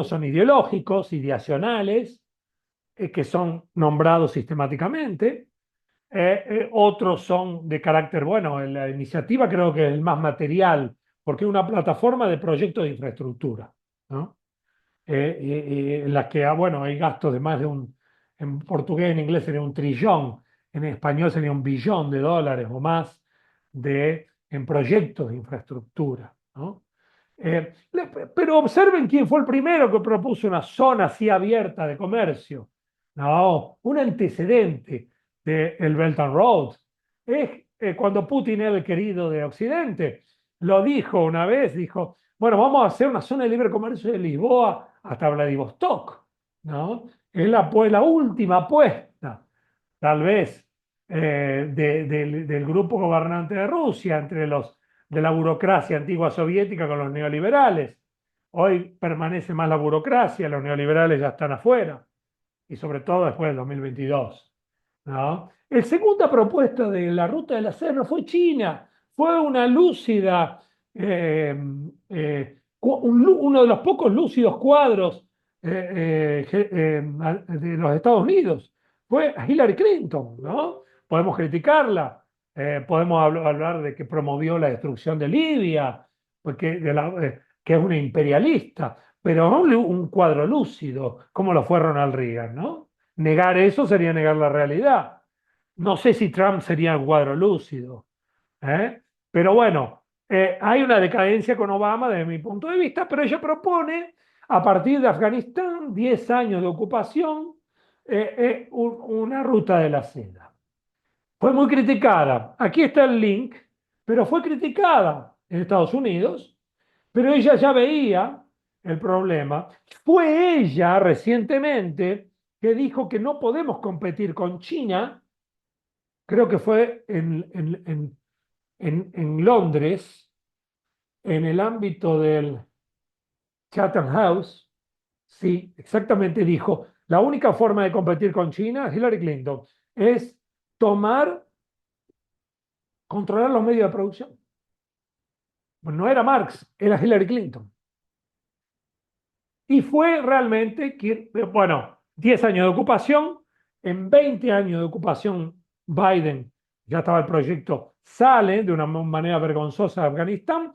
son ideológicos, ideacionales, que son nombrados sistemáticamente, otros son de carácter, bueno, la iniciativa creo que es el más material, porque es una plataforma de proyectos de infraestructura, ¿no? En las que, bueno, hay gastos de más de en portugués, en inglés sería un trillón, en español sería un billón de dólares o más en proyectos de infraestructura, ¿no? Pero observen quién fue el primero que propuso una zona así abierta de comercio. No, un antecedente del Belt and Road. Es cuando Putin era el querido de Occidente. Lo dijo una vez, dijo, bueno, vamos a hacer una zona de libre comercio de Lisboa hasta Vladivostok, ¿no? Es la última apuesta, tal vez, del grupo gobernante de Rusia, de la burocracia antigua soviética con los neoliberales. Hoy permanece más la burocracia, los neoliberales ya están afuera, y sobre todo después del 2022, ¿no? La segunda propuesta de la ruta de la seda no fue China, fue una lúcida, uno de los pocos lúcidos cuadros de los Estados Unidos. Fue Hillary Clinton, ¿no? Podemos criticarla, podemos hablar de que promovió la destrucción de Libia, porque que es una imperialista, pero un cuadro lúcido, como lo fue Ronald Reagan, ¿no? Negar eso sería negar la realidad. No sé si Trump sería un cuadro lúcido, ¿eh? Pero bueno, hay una decadencia con Obama desde mi punto de vista, pero ella propone, a partir de Afganistán, 10 años de ocupación, una ruta de la seda. Fue muy criticada. Aquí está el link, pero fue criticada en Estados Unidos, pero ella ya veía el problema. Fue ella recientemente que dijo que no podemos competir con China, creo que fue en Londres, en el ámbito del Chatham House, sí, exactamente dijo, la única forma de competir con China, Hillary Clinton, es controlar los medios de producción. Bueno, no era Marx, era Hillary Clinton. Y fue realmente, bueno, 10 años de ocupación, en 20 años de ocupación Biden, ya estaba el proyecto, sale de una manera vergonzosa de Afganistán,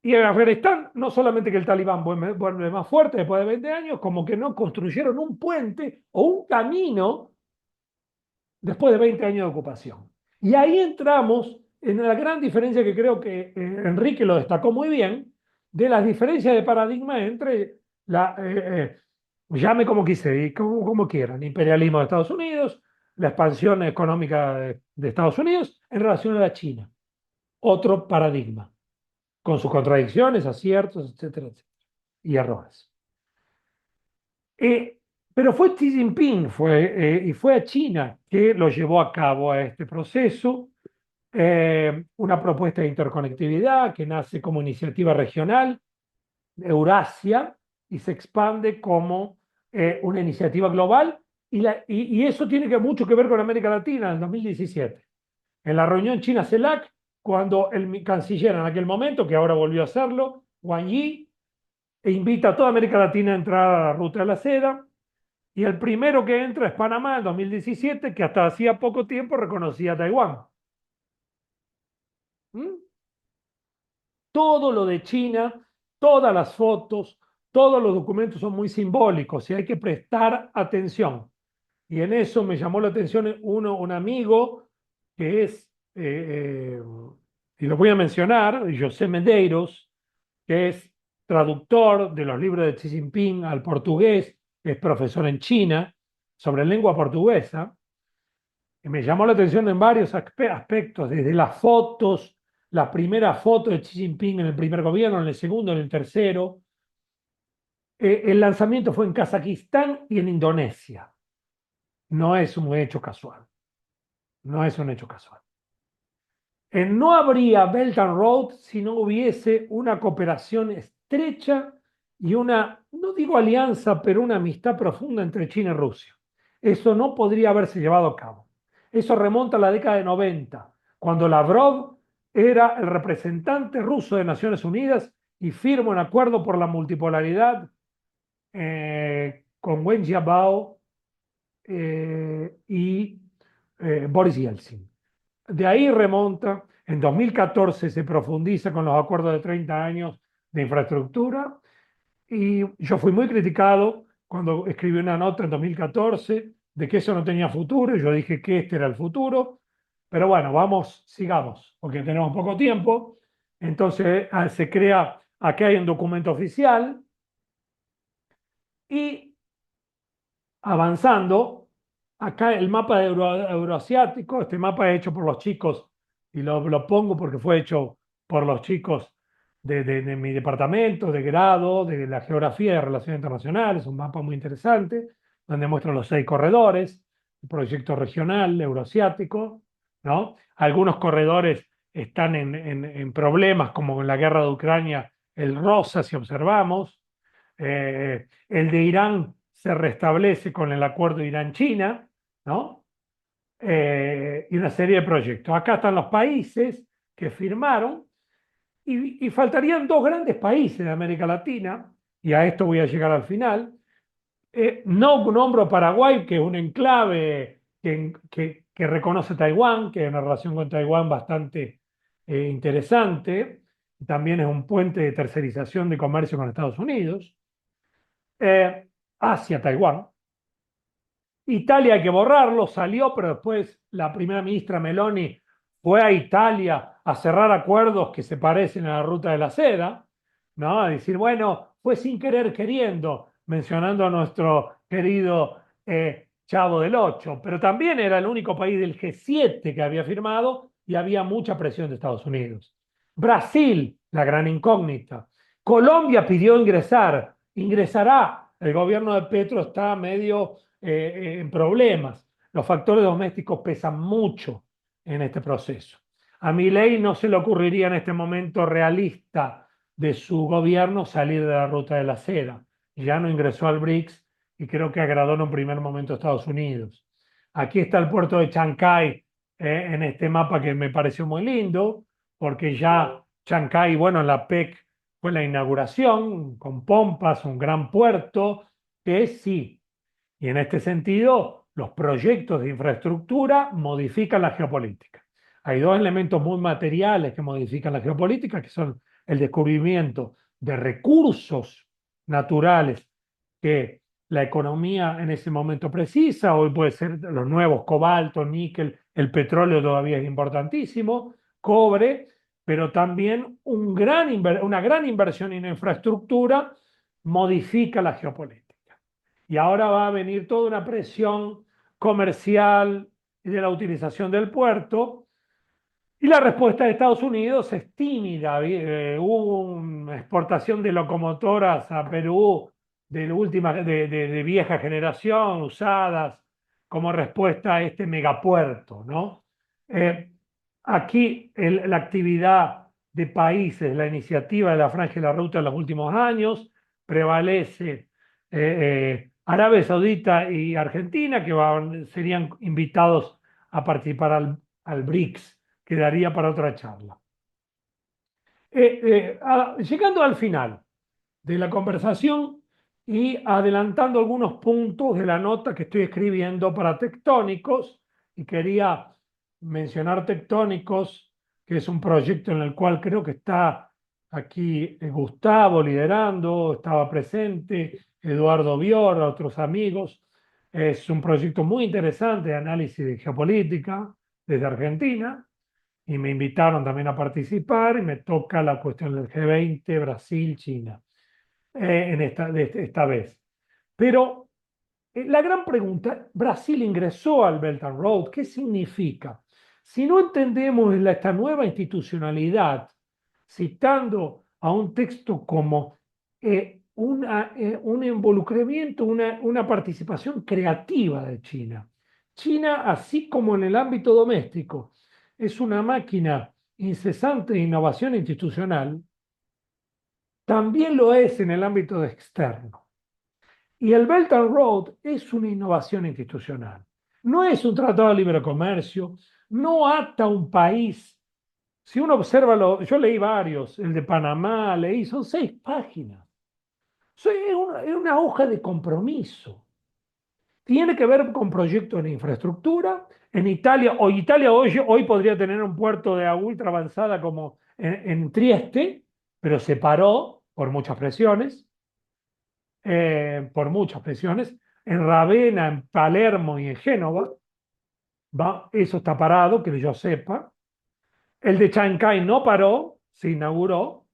y en Afganistán no solamente que el talibán vuelve más fuerte después de 20 años, como que no construyeron un puente o un camino después de 20 años de ocupación. Y ahí entramos en la gran diferencia que creo que Enrique lo destacó muy bien, de las diferencias de paradigma entre llame como quise y como quieran, imperialismo de Estados Unidos, la expansión económica de Estados Unidos en relación a la China. Otro paradigma, con sus contradicciones, aciertos, etcétera, etcétera, y errores. Pero fue Xi Jinping, y fue a China que lo llevó a cabo a este proceso, una propuesta de interconectividad que nace como iniciativa regional, Eurasia, y se expande como una iniciativa global, y eso tiene mucho que ver con América Latina en el 2017. En la reunión China-CELAC, cuando el canciller en aquel momento, que ahora volvió a hacerlo, Wang Yi, invita a toda América Latina a entrar a la ruta de la seda, y el primero que entra es Panamá en 2017, que hasta hacía poco tiempo reconocía a Taiwán. ¿Mm? Todo lo de China, todas las fotos, todos los documentos son muy simbólicos y hay que prestar atención. Y en eso me llamó la atención un amigo que es, y lo voy a mencionar, José Medeiros, que es traductor de los libros de Xi Jinping al portugués, es profesor en China sobre lengua portuguesa. Y me llamó la atención en varios aspectos, desde las fotos, la primera foto de Xi Jinping en el primer gobierno, en el segundo, en el tercero. El lanzamiento fue en Kazajistán y en Indonesia. No es un hecho casual. No es un hecho casual. No habría Belt and Road si no hubiese una cooperación estrecha y una, no digo alianza, pero una amistad profunda entre China y Rusia. Eso no podría haberse llevado a cabo. Eso remonta a la década de 90, cuando Lavrov era el representante ruso de Naciones Unidas y firma un acuerdo por la multipolaridad con Wen Jiabao y Boris Yeltsin. De ahí remonta, en 2014 se profundiza con los acuerdos de 30 años de infraestructura, y yo fui muy criticado cuando escribí una nota en 2014 de que eso no tenía futuro, y yo dije que este era el futuro, pero bueno, vamos, sigamos, porque tenemos poco tiempo. Entonces se crea, aquí hay un documento oficial, y avanzando, acá el mapa euroasiático, este mapa es hecho por los chicos, y lo pongo porque fue hecho por los chicos de mi departamento, de grado, de la geografía de relaciones internacionales, un mapa muy interesante, donde muestran los 6 corredores, el proyecto regional euroasiático, ¿no? Algunos corredores están en problemas, como en la guerra de Ucrania, el rosa, si observamos. El de Irán se restablece con el acuerdo Irán-China, ¿no? Y una serie de proyectos. Acá están los países que firmaron, y faltarían dos grandes países de América Latina, y a esto voy a llegar al final. No nombro Paraguay, que es un enclave que reconoce Taiwán, que es una relación con Taiwán bastante interesante. También es un puente de tercerización de comercio con Estados Unidos. Hacia Taiwán. Italia hay que borrarlo, salió, pero después la primera ministra Meloni fue a Italia a cerrar acuerdos que se parecen a la ruta de la seda, ¿no? A decir, bueno, fue sin querer queriendo, mencionando a nuestro querido Chavo del Ocho, pero también era el único país del G7 que había firmado y había mucha presión de Estados Unidos. Brasil, la gran incógnita. Colombia pidió ingresar, ingresará. El gobierno de Petro está medio en problemas. Los factores domésticos pesan mucho en este proceso. A Milei no se le ocurriría en este momento realista de su gobierno salir de la ruta de la seda. Ya no ingresó al BRICS y creo que agradó en un primer momento a Estados Unidos. Aquí está el puerto de Chancay en este mapa que me pareció muy lindo, porque ya Chancay, bueno, en la PEC fue la inauguración con pompas, un gran puerto, que sí. Y en este sentido, los proyectos de infraestructura modifican la geopolítica. Hay dos elementos muy materiales que modifican la geopolítica, que son el descubrimiento de recursos naturales que la economía en ese momento precisa. Hoy puede ser los nuevos cobalto, níquel, el petróleo todavía es importantísimo, cobre, pero también una gran inversión en infraestructura modifica la geopolítica. Y ahora va a venir toda una presión comercial y de la utilización del puerto. Y la respuesta de Estados Unidos es tímida. Hubo una exportación de locomotoras a Perú de vieja generación, usadas como respuesta a este megapuerto, ¿no? Eh, Aquí la actividad de países, la iniciativa de la Franja y la Ruta en los últimos años, prevalece Arabia Saudita y Argentina, que serían invitados a participar al BRICS, que daría para otra charla. Llegando al final de la conversación y adelantando algunos puntos de la nota que estoy escribiendo para Tectónicos, y quería mencionar Tectónicos, que es un proyecto en el cual creo que está aquí Gustavo liderando, estaba presente, Eduardo Bior, otros amigos. Es un proyecto muy interesante de análisis de geopolítica desde Argentina y me invitaron también a participar y me toca la cuestión del G20, Brasil, China, esta vez. Pero la gran pregunta, Brasil ingresó al Belt and Road, ¿qué significa? Si no entendemos esta nueva institucionalidad, citando a un texto como un involucramiento, una participación creativa de China. China, así como en el ámbito doméstico, es una máquina incesante de innovación institucional, también lo es en el ámbito externo. Y el Belt and Road es una innovación institucional. No es un tratado de libre comercio, no ata un país. Si uno observa, yo leí varios, el de Panamá, son 6 páginas. Es una hoja de compromiso. Tiene que ver con proyectos de infraestructura. En Italia, hoy podría tener un puerto de agua ultra avanzada como en Trieste, pero se paró por muchas presiones. En Ravenna, en Palermo y en Génova, eso está parado, que yo sepa. El de Chancay no paró, se inauguró,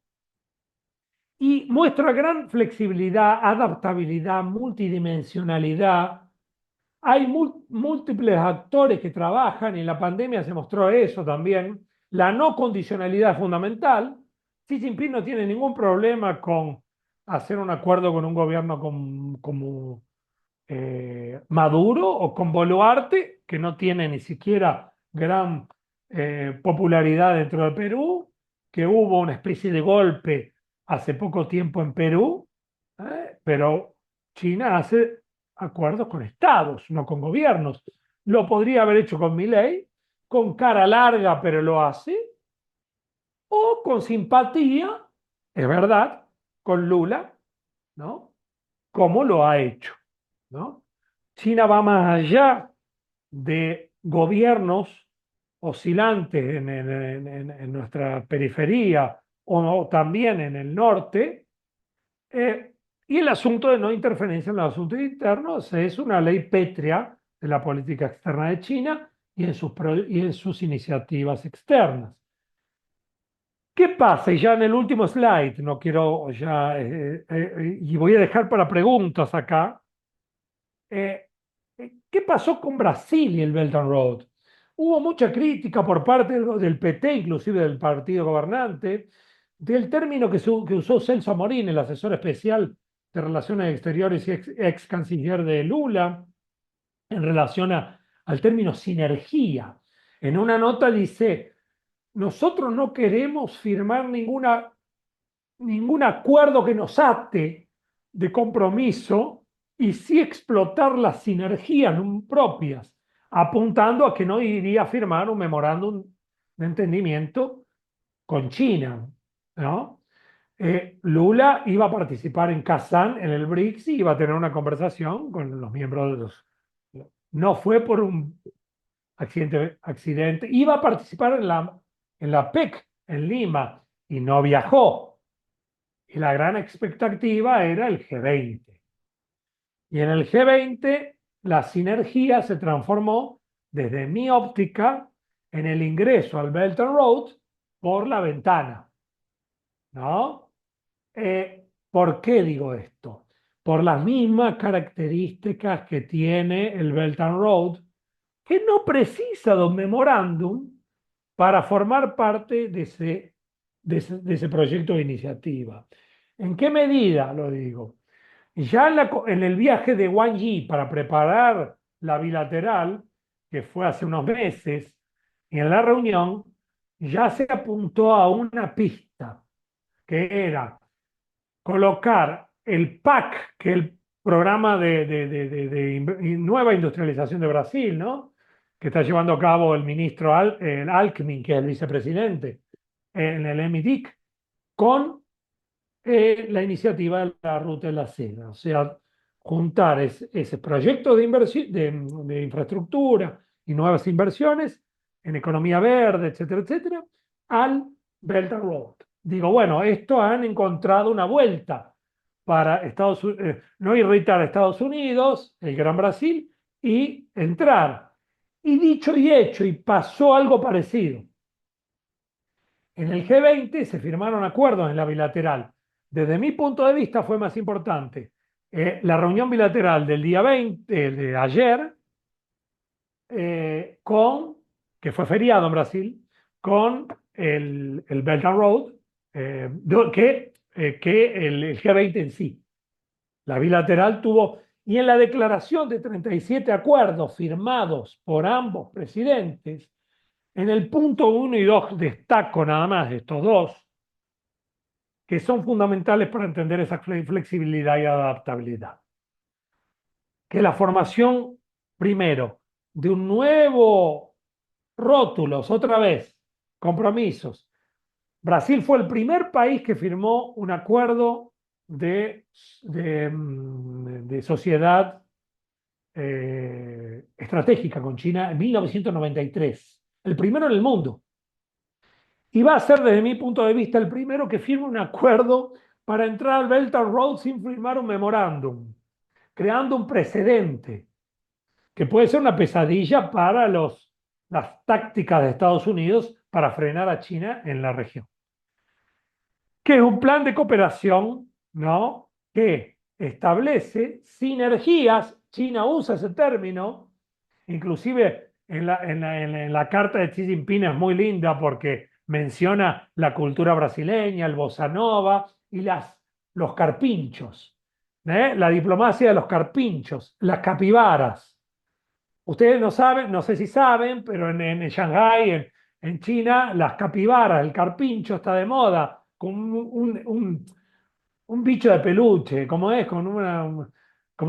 y muestra gran flexibilidad, adaptabilidad, multidimensionalidad. Hay múltiples actores que trabajan y en la pandemia se mostró eso también. La no condicionalidad es fundamental. Xi Jinping no tiene ningún problema con hacer un acuerdo con un gobierno como Maduro o con Boluarte, que no tiene ni siquiera gran popularidad dentro de Perú, que hubo una especie de golpe hace poco tiempo en Perú, pero China hace acuerdos con estados, no con gobiernos. Lo podría haber hecho con Milei, con cara larga, pero lo hace, o con simpatía, es verdad, con Lula, ¿no? Como lo ha hecho, ¿no? China va más allá de gobiernos oscilantes en nuestra periferia o también en el norte, y el asunto de no interferencia en los asuntos internos es una ley pétrea de la política externa de China y en sus iniciativas externas. ¿Qué pasa? Y ya en el último slide, no quiero ya, y voy a dejar para preguntas acá. ¿Qué pasó con Brasil y el Belt and Road? Hubo mucha crítica por parte del PT, inclusive del partido gobernante, del término que usó Celso Amorín, el asesor especial de Relaciones Exteriores y ex canciller de Lula, en relación al término sinergia. En una nota dice, nosotros no queremos firmar ningún acuerdo que nos ate de compromiso y sí explotar las sinergias propias, apuntando a que no iría a firmar un memorándum de entendimiento con China, ¿no? Lula iba a participar en Kazán, en el BRICS, y iba a tener una conversación con los miembros de los... No fue por un accidente. Iba a participar en la PEC, en Lima, y no viajó. Y la gran expectativa era el G20. Y en el G20 la sinergia se transformó desde mi óptica en el ingreso al Belt and Road por la ventana, ¿no? ¿Por qué digo esto? Por las mismas características que tiene el Belt and Road, que no precisa de un memorándum para formar parte de ese proyecto de iniciativa. ¿En qué medida lo digo? Ya en el viaje de Wang Yi para preparar la bilateral, que fue hace unos meses, y en la reunión ya se apuntó a una pista, que era colocar el PAC, que es el programa de nueva industrialización de Brasil, ¿no? Que está llevando a cabo el ministro el Alckmin, que es el vicepresidente, en el MIDIC, con la iniciativa de la Ruta de la Seda. O sea, juntar ese proyecto de inversión, de infraestructura y nuevas inversiones en economía verde, etcétera, etcétera, al Belt and Road. Digo, bueno, esto han encontrado una vuelta para no irritar a Estados Unidos, el Gran Brasil, y entrar. Y dicho y hecho, y pasó algo parecido. En el G20 se firmaron acuerdos en la bilateral. Desde mi punto de vista fue más importante la reunión bilateral del día 20, de ayer, con, que fue feriado en Brasil, con el Belt and Road, que el G20 en sí. La bilateral tuvo, y en la declaración de 37 acuerdos firmados por ambos presidentes, en el punto 1 y 2 destaco nada más de estos dos, que son fundamentales para entender esa flexibilidad y adaptabilidad. Que la formación, primero, de un nuevo rótulos, otra vez, compromisos. Brasil fue el primer país que firmó un acuerdo de sociedad estratégica con China en 1993. El primero en el mundo. Y va a ser, desde mi punto de vista, el primero que firme un acuerdo para entrar al Belt and Road sin firmar un memorándum, creando un precedente que puede ser una pesadilla para las tácticas de Estados Unidos para frenar a China en la región. Que es un plan de cooperación, ¿no? Que establece sinergias. China usa ese término, inclusive en la carta de Xi Jinping es muy linda porque menciona la cultura brasileña, el bossa nova y los carpinchos, la diplomacia de los carpinchos, las capibaras. Ustedes no saben, no sé si saben, pero en Shanghái, en China, las capibaras, el carpincho está de moda, con un bicho de peluche, como es, como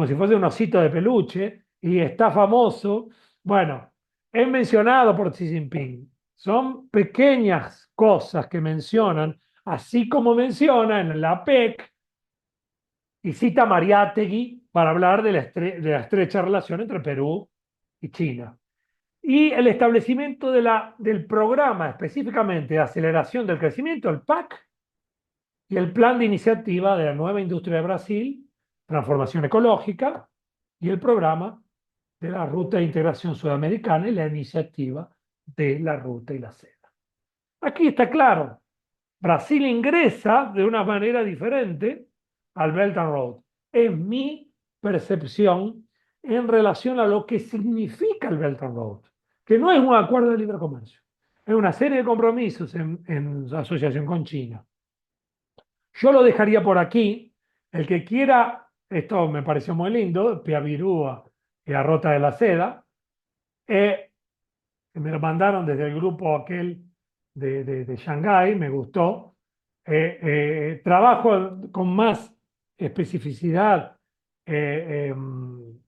si fuese un osito de peluche, y está famoso. Bueno, es mencionado por Xi Jinping. Son pequeñas cosas que mencionan, así como menciona en la PEC y cita Mariátegui para hablar de la estrecha relación entre Perú y China. Y el establecimiento del programa específicamente de aceleración del crecimiento, el PAC, y el plan de iniciativa de la nueva industria de Brasil, transformación ecológica, y el programa de la Ruta de Integración Sudamericana y la iniciativa de la Ruta y la Seda. Aquí está claro, Brasil ingresa de una manera diferente al Belt and Road. Es mi percepción en relación a lo que significa el Belt and Road, que no es un acuerdo de libre comercio, es una serie de compromisos en asociación con China. Yo lo dejaría por aquí. El que quiera, esto me pareció muy lindo, Piavirúa y la Rota de la Seda, me lo mandaron desde el grupo aquel de Shanghái, me gustó. Trabajo con más especificidad en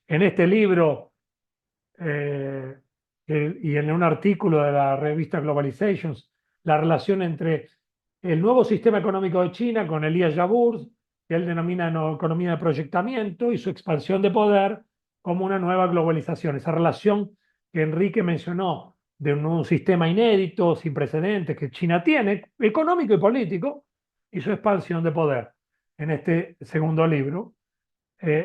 este libro eh, y en un artículo de la revista Globalizations, la relación entre el nuevo sistema económico de China con Elias Jabbour, que él denomina economía de proyectamiento, y su expansión de poder como una nueva globalización. Esa relación que Enrique mencionó de un sistema inédito, sin precedentes, que China tiene, económico y político, y su expansión de poder en este segundo libro.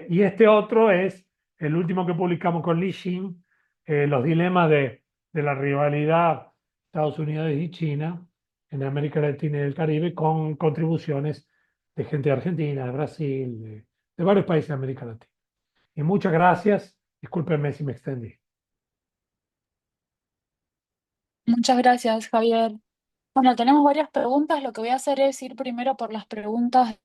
Y este otro es el último que publicamos con Li Xin, los dilemas de la rivalidad Estados Unidos y China en América Latina y el Caribe, con contribuciones de gente de Argentina, de Brasil, de varios países de América Latina. Y muchas gracias. Discúlpenme si me extendí. Muchas gracias, Javier. Bueno, tenemos varias preguntas. Lo que voy a hacer es ir primero por las preguntas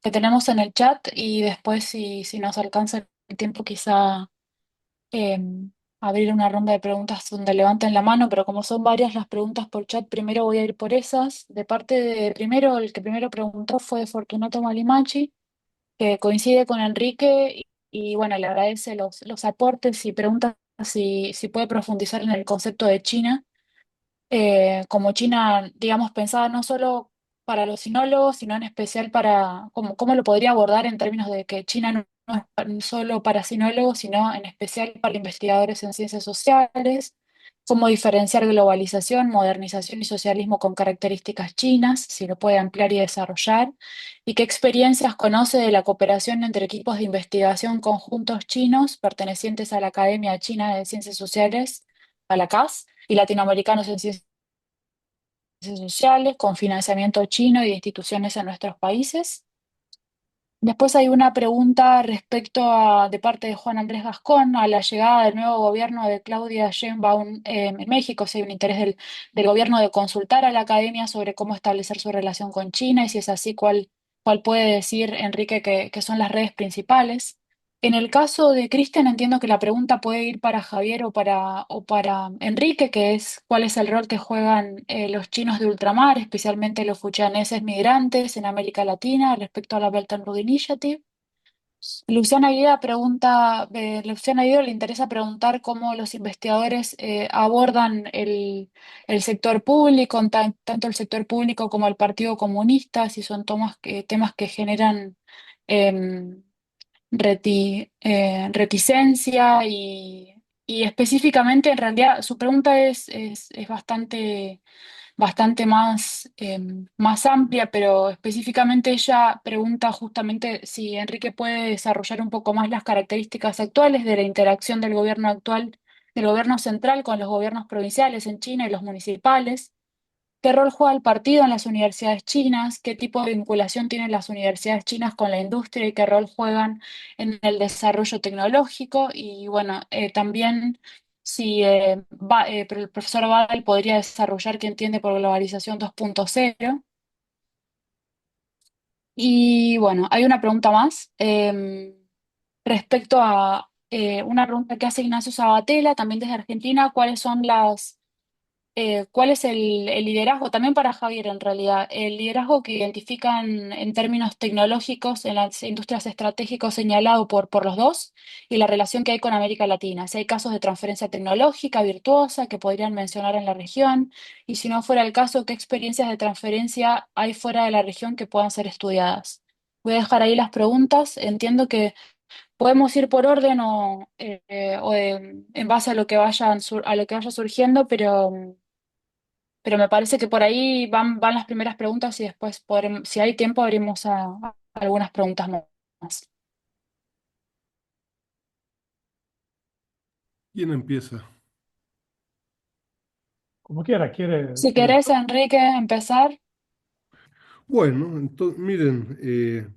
que tenemos en el chat y después si nos alcanza el tiempo quizá eh, abrir una ronda de preguntas donde levanten la mano, pero como son varias las preguntas por chat, primero voy a ir por esas. De parte de primero, el que primero preguntó fue Fortunato Malimachi, que coincide con Enrique y bueno, le agradece los aportes y pregunta si puede profundizar en el concepto de China, como China, digamos, pensada no solo para los sinólogos, sino en especial para cómo lo podría abordar en términos de que China no es solo para sinólogos, sino en especial para investigadores en ciencias sociales, cómo diferenciar globalización, modernización y socialismo con características chinas, si lo puede ampliar y desarrollar, y qué experiencias conoce de la cooperación entre equipos de investigación conjuntos chinos pertenecientes a la Academia China de Ciencias Sociales, a la CAS, y latinoamericanos en ciencias sociales, con financiamiento chino y de instituciones en nuestros países. Después hay una pregunta respecto de parte de Juan Andrés Gascón a la llegada del nuevo gobierno de Claudia Sheinbaum en México, si hay un interés del gobierno de consultar a la academia sobre cómo establecer su relación con China y si es así, cuál puede decir Enrique que son las redes principales. En el caso de Cristian, entiendo que la pregunta puede ir para Javier o para Enrique, que es cuál es el rol que juegan los chinos de ultramar, especialmente los fujianeses migrantes en América Latina respecto a la Belt and Road Initiative. Luciana Guido le interesa preguntar cómo los investigadores abordan el sector público, tanto el sector público como el Partido Comunista, si son temas que generan em, reticencia y específicamente, en realidad, su pregunta es bastante más amplia, pero específicamente ella pregunta justamente si Enrique puede desarrollar un poco más las características actuales de la interacción del gobierno actual, del gobierno central con los gobiernos provinciales en China y los municipales. ¿Qué rol juega el partido en las universidades chinas? ¿Qué tipo de vinculación tienen las universidades chinas con la industria y qué rol juegan en el desarrollo tecnológico? Y bueno, también si pero el profesor Badal podría desarrollar qué entiende por globalización 2.0. Y bueno, hay una pregunta más respecto a una pregunta que hace Ignacio Sabatella, también desde Argentina. ¿Cuál es el liderazgo? También para Javier, en realidad, el liderazgo que identifican en términos tecnológicos en las industrias estratégicas señalado por los dos y la relación que hay con América Latina? Si hay casos de transferencia tecnológica virtuosa que podrían mencionar en la región y si no fuera el caso, ¿qué experiencias de transferencia hay fuera de la región que puedan ser estudiadas? Voy a dejar ahí las preguntas. Entiendo que podemos ir por orden en base a lo que a lo que vaya surgiendo, pero me parece que por ahí van las primeras preguntas y después podremos, si hay tiempo, abrimos a algunas preguntas más. ¿Quién empieza? Como quiera, Si ¿quieres querés, tú? Enrique, empezar. Bueno, entonces, miren,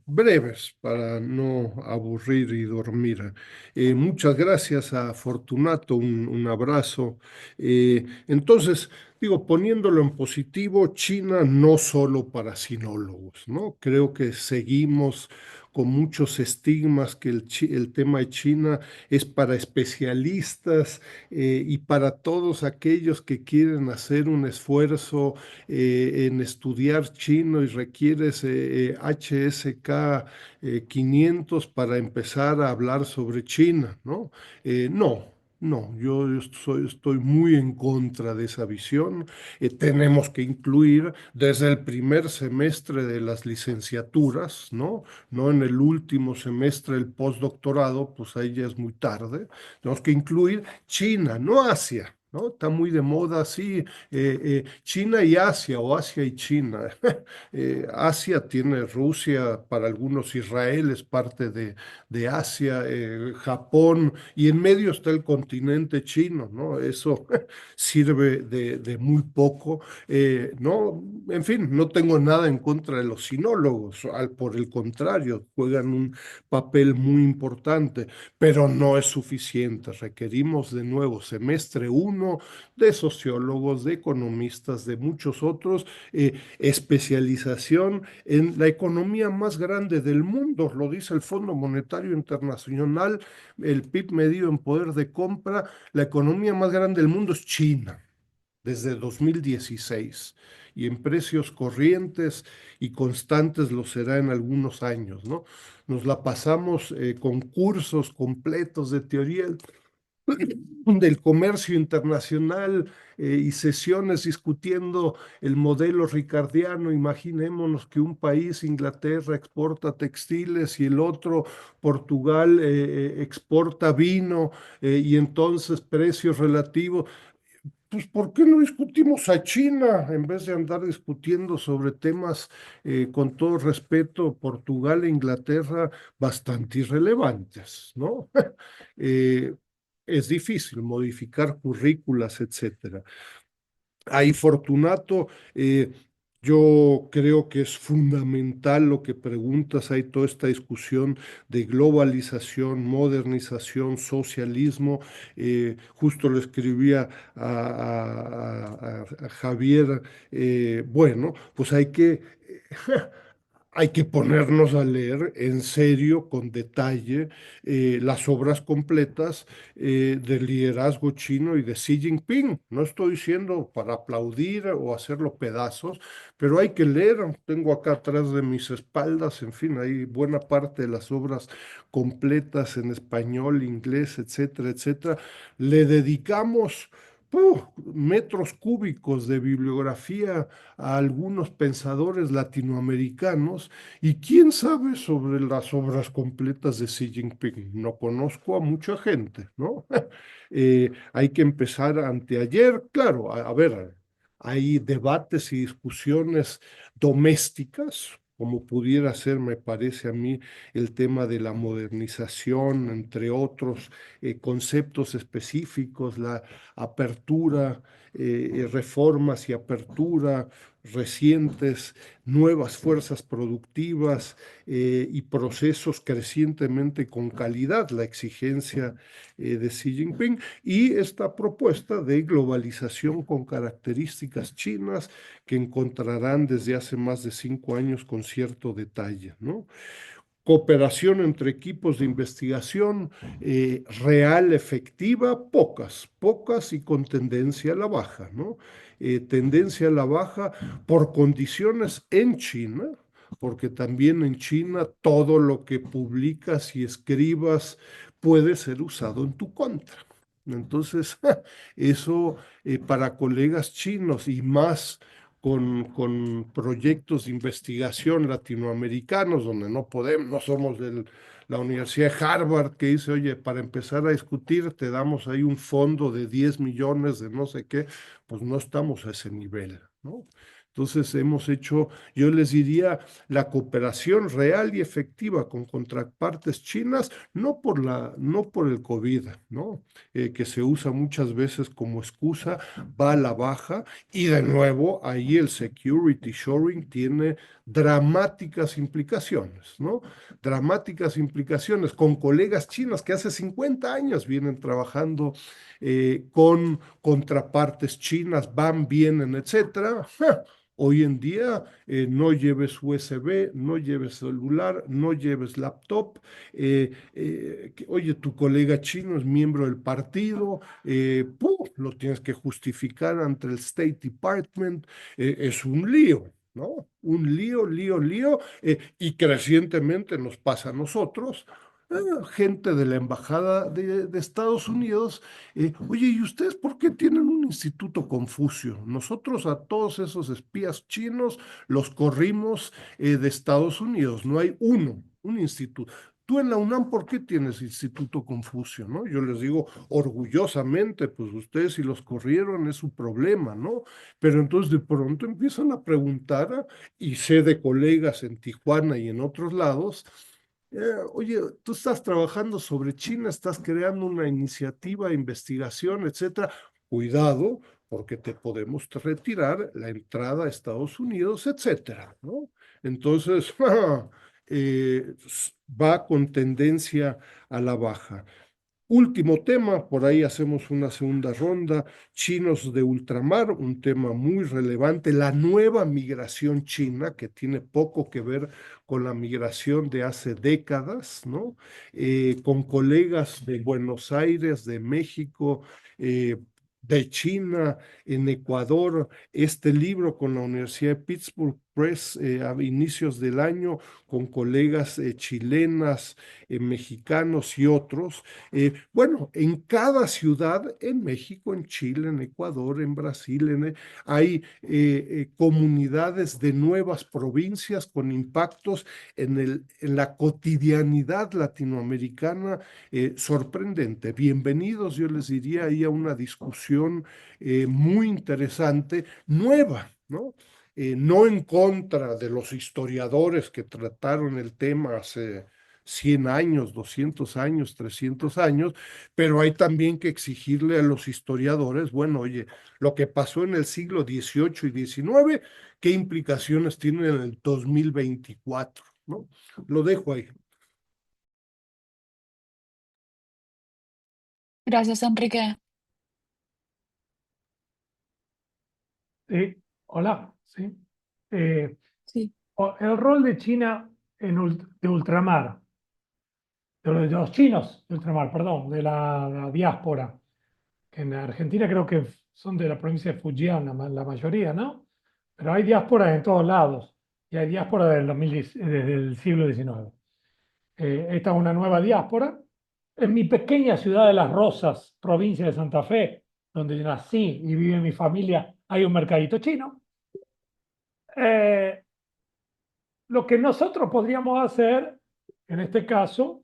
breves para no aburrir y dormir. Muchas gracias a Fortunato, un abrazo. Entonces, digo, poniéndolo en positivo, China no solo para sinólogos, ¿no? Creo que seguimos con muchos estigmas que el tema de China es para especialistas y para todos aquellos que quieren hacer un esfuerzo en estudiar chino y requieres HSK 500 para empezar a hablar sobre China, ¿no? No. No, estoy muy en contra de esa visión. Tenemos que incluir desde el primer semestre de las licenciaturas, ¿no? No en el último semestre del postdoctorado, pues ahí ya es muy tarde. Tenemos que incluir China, no Asia, ¿no? Está muy de moda, sí, China y Asia o Asia y China. Asia tiene Rusia, para algunos Israel es parte de Asia, Japón, y en medio está el continente chino, ¿no? Eso sirve de muy poco, ¿no? En fin, no tengo nada en contra de los sinólogos, por el contrario, juegan un papel muy importante, pero no es suficiente. Requerimos de nuevo semestre 1 uno, de sociólogos, de economistas, de muchos otros, especialización en la economía más grande del mundo, lo dice el Fondo Monetario Internacional, el PIB medido en poder de compra, la economía más grande del mundo es China desde 2016 y en precios corrientes y constantes lo será en algunos años, ¿no? Nos la pasamos con cursos completos de teoría del comercio internacional y sesiones discutiendo el modelo ricardiano. Imaginémonos que un país, Inglaterra, exporta textiles y el otro, Portugal, exporta vino y entonces precios relativos. Pues, ¿por qué no discutimos a China en vez de andar discutiendo sobre temas, con todo respeto, Portugal e Inglaterra, bastante irrelevantes, ¿no? Eh, es difícil modificar currículas, etcétera. Ahí, Fortunato, yo creo que es fundamental lo que preguntas. Hay toda esta discusión de globalización, modernización, socialismo. Justo le escribía a Javier, bueno, pues hay que ponernos a leer en serio, con detalle, las obras completas del liderazgo chino y de Xi Jinping. No estoy diciendo para aplaudir o hacerlo pedazos, pero hay que leer. Tengo acá atrás de mis espaldas, en fin, hay buena parte de las obras completas en español, inglés, etcétera, etcétera. Le dedicamos metros cúbicos de bibliografía a algunos pensadores latinoamericanos y quién sabe sobre las obras completas de Xi Jinping. No conozco a mucha gente, ¿no? Hay que empezar anteayer, claro, a ver, hay debates y discusiones domésticas, como pudiera ser, me parece a mí, el tema de la modernización, entre otros conceptos específicos, la apertura, reformas y apertura recientes, nuevas fuerzas productivas y procesos crecientemente con calidad, la exigencia de Xi Jinping y esta propuesta de globalización con características chinas que encontrarán desde hace más de 5 años con cierto detalle, ¿no? Cooperación entre equipos de investigación real, efectiva, pocas y con tendencia a la baja, ¿no? Tendencia a la baja por condiciones en China, porque también en China todo lo que publicas y escribas puede ser usado en tu contra. Entonces, eso para colegas chinos y más con proyectos de investigación latinoamericanos, donde no podemos, no somos de la Universidad de Harvard, que dice, oye, para empezar a discutir, te damos ahí un fondo de 10 millones de no sé qué, pues no estamos a ese nivel, ¿no? Entonces hemos hecho, yo les diría, la cooperación real y efectiva con contrapartes chinas, no por el COVID, ¿no? Que se usa muchas veces como excusa, va a la baja y de nuevo, ahí el security shoring tiene dramáticas implicaciones, ¿no? Dramáticas implicaciones con colegas chinos que hace 50 años vienen trabajando con contrapartes chinas, van, vienen, etcétera. Hoy en día no lleves USB, no lleves celular, no lleves laptop. Oye, tu colega chino es miembro del partido, lo tienes que justificar ante el State Department. Es un lío, ¿no? Un lío, lío, lío. Y crecientemente nos pasa a nosotros. Gente de la Embajada de Estados Unidos, oye, ¿y ustedes por qué tienen un instituto Confucio? Nosotros a todos esos espías chinos los corrimos de Estados Unidos, no hay un instituto. Tú en la UNAM, ¿por qué tienes Instituto Confucio, no? Yo les digo orgullosamente, pues ustedes si los corrieron es su problema, ¿no? Pero entonces de pronto empiezan a preguntar, y sé de colegas en Tijuana y en otros lados, oye, tú estás trabajando sobre China, estás creando una iniciativa de investigación, etcétera. Cuidado, porque te podemos retirar la entrada a Estados Unidos, etcétera, ¿no? Entonces, va con tendencia a la baja. Último tema, por ahí hacemos una segunda ronda, chinos de ultramar, un tema muy relevante, la nueva migración china, que tiene poco que ver con la migración de hace décadas, ¿no? Con colegas de Buenos Aires, de México, de China, en Ecuador, este libro con la Universidad de Pittsburgh Press a inicios del año, con colegas chilenas, mexicanos y otros. Bueno, en cada ciudad, en México, en Chile, en Ecuador, en Brasil, hay comunidades de nuevas provincias con impactos en la cotidianidad latinoamericana sorprendente. Bienvenidos, yo les diría, ahí a una discusión muy interesante, nueva, ¿no? No en contra de los historiadores que trataron el tema hace 100 años, 200 años, 300 años, pero hay también que exigirle a los historiadores, bueno, oye, lo que pasó en el siglo XVIII y XIX, ¿qué implicaciones tiene en el 2024? ¿No? Lo dejo ahí. Gracias, Enrique. Sí, hola, sí. Eh, Sí. el rol de China de ultramar, de los chinos de ultramar, perdón, de la diáspora, que en Argentina creo que son de la provincia de Fujian, la mayoría, ¿no? Pero hay diásporas en todos lados y hay diáspora desde el siglo XIX. Esta es una nueva diáspora. En mi pequeña ciudad de Las Rosas, provincia de Santa Fe, donde yo nací y vive mi familia, hay un mercadito chino. Eh, lo que nosotros podríamos hacer, en este caso,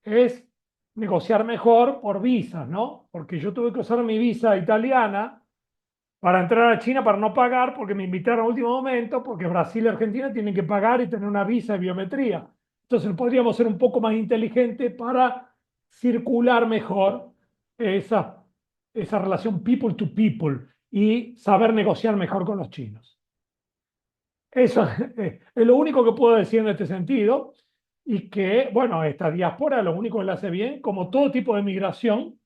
es negociar mejor por visas, ¿no? Porque yo tuve que usar mi visa italiana para entrar a China para no pagar, porque me invitaron a último momento, porque Brasil y Argentina tienen que pagar y tener una visa de biometría. Entonces podríamos ser un poco más inteligentes para circular mejor esa, esa relación people to people y saber negociar mejor con los chinos. Eso es lo único que puedo decir en este sentido. Y que, bueno, esta diáspora lo único que le hace bien, como todo tipo de migración,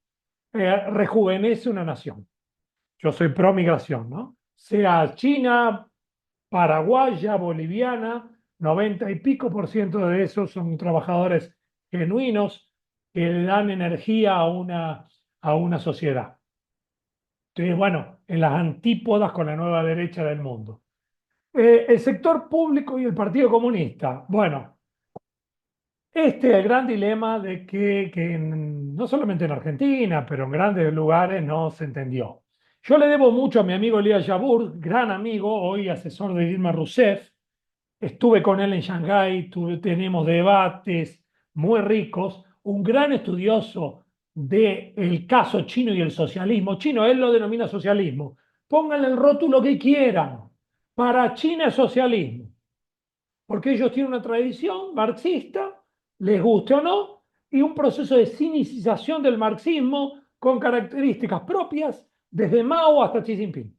rejuvenece una nación. Yo soy pro migración, ¿no? Sea china, paraguaya, boliviana, 90 y pico por ciento de esos son trabajadores genuinos que le dan energía a una sociedad. Entonces, bueno, en las antípodas con la nueva derecha del mundo. El sector público y el Partido Comunista. Bueno, este es el gran dilema de no solamente en Argentina, pero en grandes lugares no se entendió. Yo le debo mucho a mi amigo Elías Yabur, gran amigo, hoy asesor de Dilma Rousseff. Estuve con él en Shanghái, tenemos debates muy ricos, un gran estudioso del caso chino y el socialismo. Chino, él lo denomina socialismo. Pónganle el rótulo que quieran. Para China es socialismo, porque ellos tienen una tradición marxista, les guste o no, y un proceso de cinicización del marxismo con características propias desde Mao hasta Xi Jinping.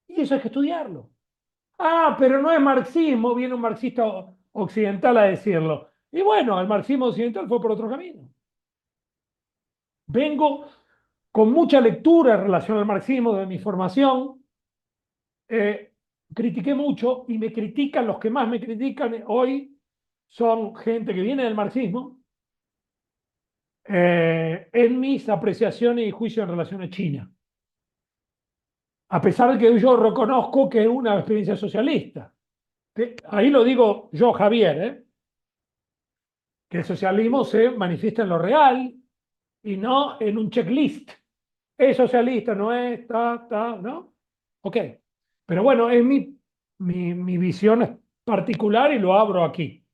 Y eso hay que estudiarlo. Ah, pero no es marxismo, viene un marxista occidental a decirlo. Y bueno, el marxismo occidental fue por otro camino. Vengo con mucha lectura en relación al marxismo de mi formación. eh, Critiqué mucho y me critican, los que más me critican hoy son gente que viene del marxismo, en mis apreciaciones y juicios en relación a China. A pesar de que yo reconozco que es una experiencia socialista. Ahí lo digo yo, Javier, que el socialismo se manifiesta en lo real y no en un checklist. Es socialista, no es, ¿no? Ok. Pero bueno, es mi visión particular y lo abro aquí.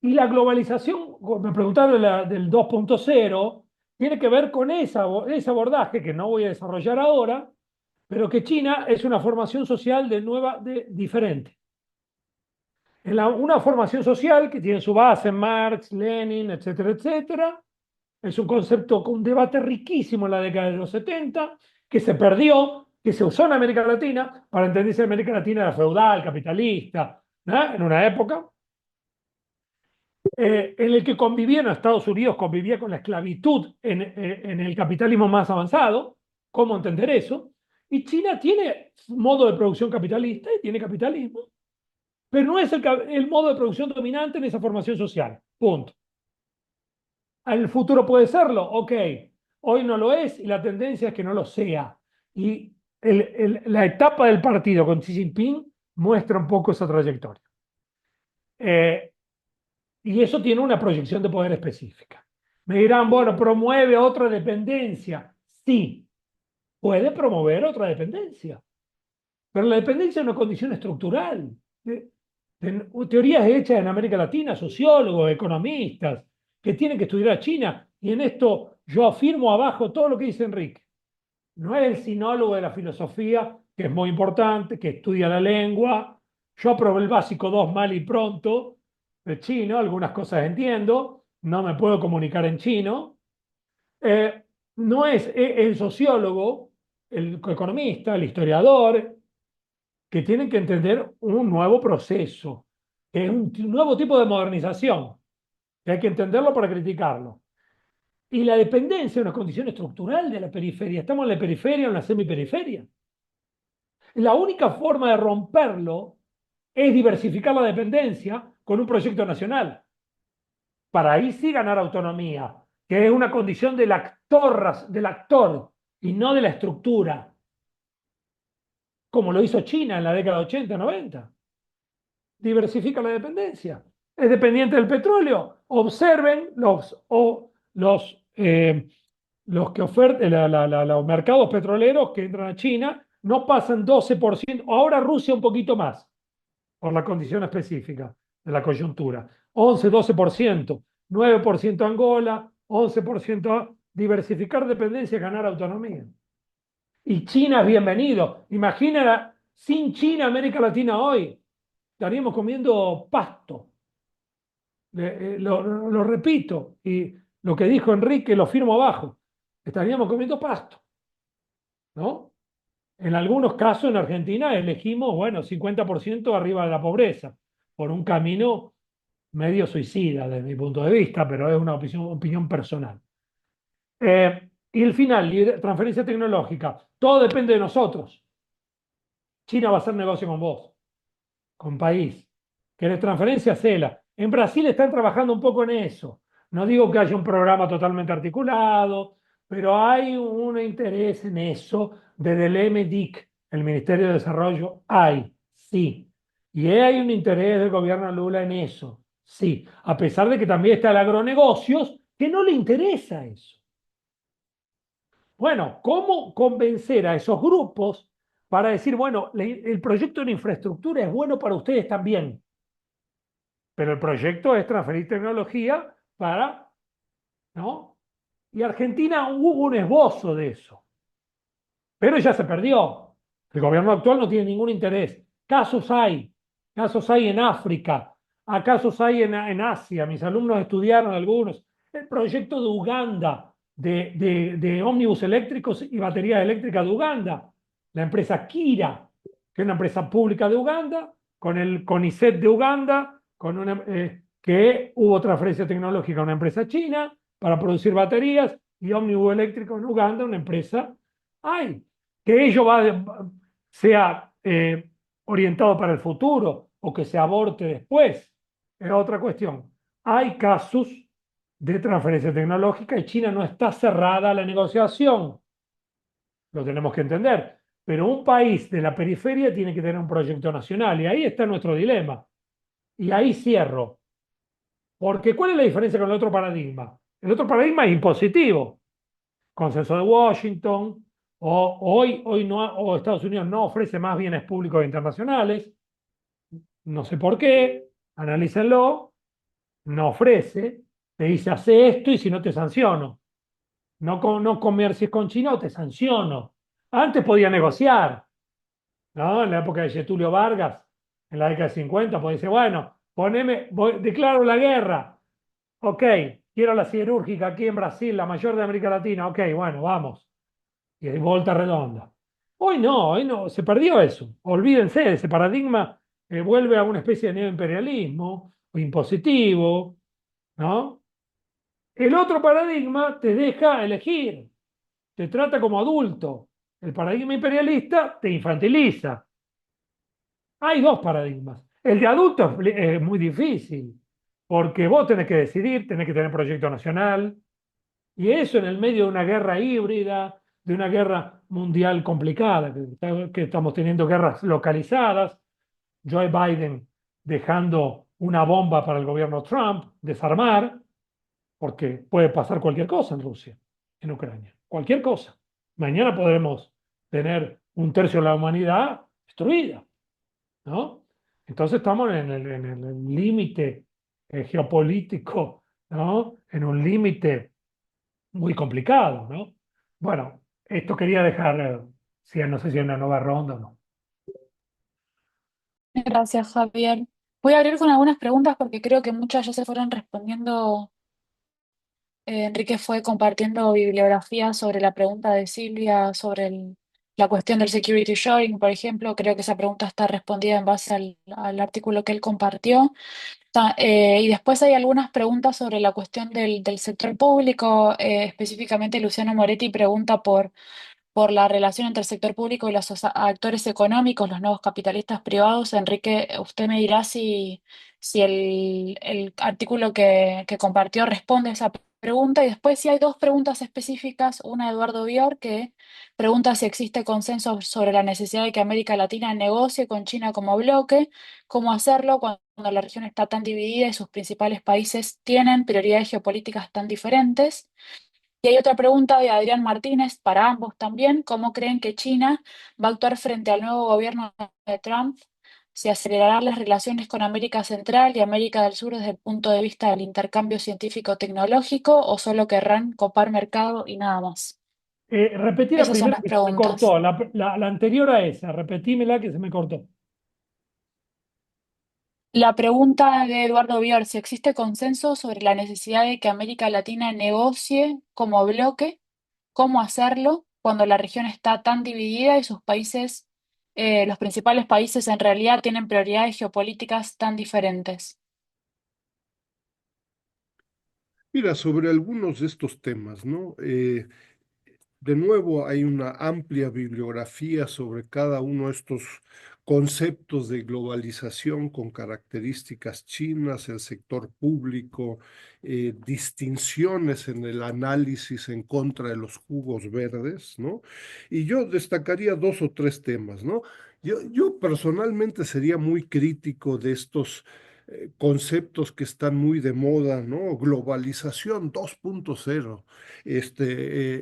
Y la globalización, me preguntaron del 2.0, tiene que ver con ese abordaje que no voy a desarrollar ahora, pero que China es una formación social diferente. Es una formación social que tiene su base en Marx, Lenin, etcétera, etcétera. Es un concepto con un debate riquísimo en la década de los 70, que se perdió, que se usó en América Latina, para entenderse América Latina era feudal, capitalista, ¿no? En una época. en el que convivieron, Estados Unidos convivía con la esclavitud en el capitalismo más avanzado. ¿Cómo entender eso? Y China tiene modo de producción capitalista y tiene capitalismo, pero no es el modo de producción dominante en esa formación social. Punto. ¿En el futuro puede serlo? Ok. Hoy no lo es y la tendencia es que no lo sea. Y la etapa del partido con Xi Jinping muestra un poco esa trayectoria. Eh, y eso tiene una proyección de poder específica. Me dirán, bueno, promueve otra dependencia. Sí, puede promover otra dependencia, pero la dependencia es una condición estructural. Teorías hechas en América Latina, sociólogos, economistas, que tienen que estudiar a China. Y en esto yo afirmo abajo todo lo que dice Enrique. No es el sinólogo de la filosofía, que es muy importante, que estudia la lengua. Yo aprobé el básico 2 mal y pronto de chino, algunas cosas entiendo, no me puedo comunicar en chino. Eh, no es el sociólogo, el economista, el historiador, que tienen que entender un nuevo proceso, que es un nuevo tipo de modernización, que hay que entenderlo para criticarlo. Y la dependencia es una condición estructural de la periferia. Estamos en la periferia o en la semiperiferia. La única forma de romperlo es diversificar la dependencia con un proyecto nacional. Para ahí sí ganar autonomía, que es una condición del actor y no de la estructura, como lo hizo China en la década 80-90. Diversifica la dependencia. Es dependiente del petróleo. Observen los que ofertan los mercados petroleros que entran a China, no pasan 12%, ahora Rusia un poquito más, por la condición específica de la coyuntura. 11-12%, 9% Angola, 11% diversificar dependencia, ganar autonomía. Y China es bienvenido. Imagina, sin China, América Latina hoy, estaríamos comiendo pasto. Lo repito, y lo que dijo Enrique lo firmo abajo. Estaríamos comiendo pasto, ¿no? En algunos casos en Argentina elegimos, bueno, 50% arriba de la pobreza, por un camino medio suicida desde mi punto de vista, pero es una opinión personal. Y el final, transferencia tecnológica, todo depende de nosotros. China va a hacer negocio con vos, con país. ¿Querés transferencia? Hacela. En Brasil están trabajando un poco en eso. No digo que haya un programa totalmente articulado, pero hay un interés en eso desde el MDIC, el Ministerio de Desarrollo. Hay, sí. Y hay un interés del gobierno Lula en eso, sí. A pesar de que también está el agronegocios, que no le interesa eso. Bueno, ¿cómo convencer a esos grupos para decir, bueno, el proyecto de infraestructura es bueno para ustedes también, pero el proyecto es transferir tecnología para, ¿no? Y Argentina hubo un esbozo de eso, pero ya se perdió. El gobierno actual no tiene ningún interés. Casos hay en África, casos hay en Asia. Mis alumnos estudiaron algunos. El proyecto de Uganda, de ómnibus eléctricos y baterías eléctricas de Uganda. La empresa Kira, que es una empresa pública de Uganda, con el CONICET de Uganda, que hubo transferencia tecnológica a una empresa china para producir baterías y ómnibus eléctrico en Uganda, una empresa hay. Que ello sea orientado para el futuro o que se aborte después, es otra cuestión. Hay casos de transferencia tecnológica y China no está cerrada a la negociación. Lo tenemos que entender. Pero un país de la periferia tiene que tener un proyecto nacional y ahí está nuestro dilema. Y ahí cierro. Porque ¿cuál es la diferencia con el otro paradigma? El otro paradigma es impositivo. Consenso de Washington, hoy no, o Estados Unidos no ofrece más bienes públicos internacionales, no sé por qué, analícenlo, no ofrece, te dice hace esto y si no te sanciono. No comercies con China o te sanciono. Antes podía negociar, ¿no? En la época de Getulio Vargas, en la década de 50, pues dice, bueno, declaro la guerra. Ok, quiero la siderúrgica aquí en Brasil, la mayor de América Latina. Ok, bueno, vamos. Y hay vuelta redonda. Hoy no, se perdió eso. Olvídense, ese paradigma vuelve a una especie de neoimperialismo o impositivo. ¿no? El otro paradigma te deja elegir, te trata como adulto. El paradigma imperialista te infantiliza. Hay dos paradigmas. El de adulto es muy difícil, porque vos tenés que decidir, tenés que tener proyecto nacional, y eso en el medio de una guerra híbrida, de una guerra mundial complicada, que estamos teniendo guerras localizadas, Joe Biden dejando una bomba para el gobierno Trump, desarmar, porque puede pasar cualquier cosa en Rusia, en Ucrania, cualquier cosa. Mañana podremos tener un tercio de la humanidad destruida, ¿no? Entonces estamos en el límite geopolítico, ¿no? En un límite muy complicado, ¿no? Bueno, esto quería dejar, si no sé si es una nueva ronda o no. Gracias, Javier. Voy a abrir con algunas preguntas porque creo que muchas ya se fueron respondiendo. Enrique fue compartiendo bibliografía sobre la pregunta de Silvia sobre la cuestión del security shoring, por ejemplo. Creo que esa pregunta está respondida en base al artículo que él compartió. Y después hay algunas preguntas sobre la cuestión del sector público. Específicamente, Luciano Moretti pregunta por la relación entre el sector público y los actores económicos, los nuevos capitalistas privados. Enrique, usted me dirá si el artículo que compartió responde a esa pregunta. Y después si hay dos preguntas específicas, una de Eduardo Bior, que pregunta si existe consenso sobre la necesidad de que América Latina negocie con China como bloque, cómo hacerlo cuando la región está tan dividida y sus principales países tienen prioridades geopolíticas tan diferentes. Y hay otra pregunta de Adrián Martínez para ambos también. ¿Cómo creen que China va a actuar frente al nuevo gobierno de Trump? ¿Se acelerarán las relaciones con América Central y América del Sur desde el punto de vista del intercambio científico-tecnológico o solo querrán copar mercado y nada más? Repetí la Esas son primera las que se me cortó, preguntas. la anterior a esa, repetímela que se me cortó. La pregunta de Eduardo Bior, si existe consenso sobre la necesidad de que América Latina negocie como bloque, cómo hacerlo cuando la región está tan dividida y sus países, los principales países en realidad tienen prioridades geopolíticas tan diferentes. Mira, sobre algunos de estos temas, ¿no? De nuevo, hay una amplia bibliografía sobre cada uno de estos conceptos de globalización con características chinas, el sector público, distinciones en el análisis en contra de los jugos verdes, ¿no? Y yo destacaría dos o tres temas, ¿no? Yo personalmente sería muy crítico de estos conceptos que están muy de moda, ¿no? Globalización 2.0,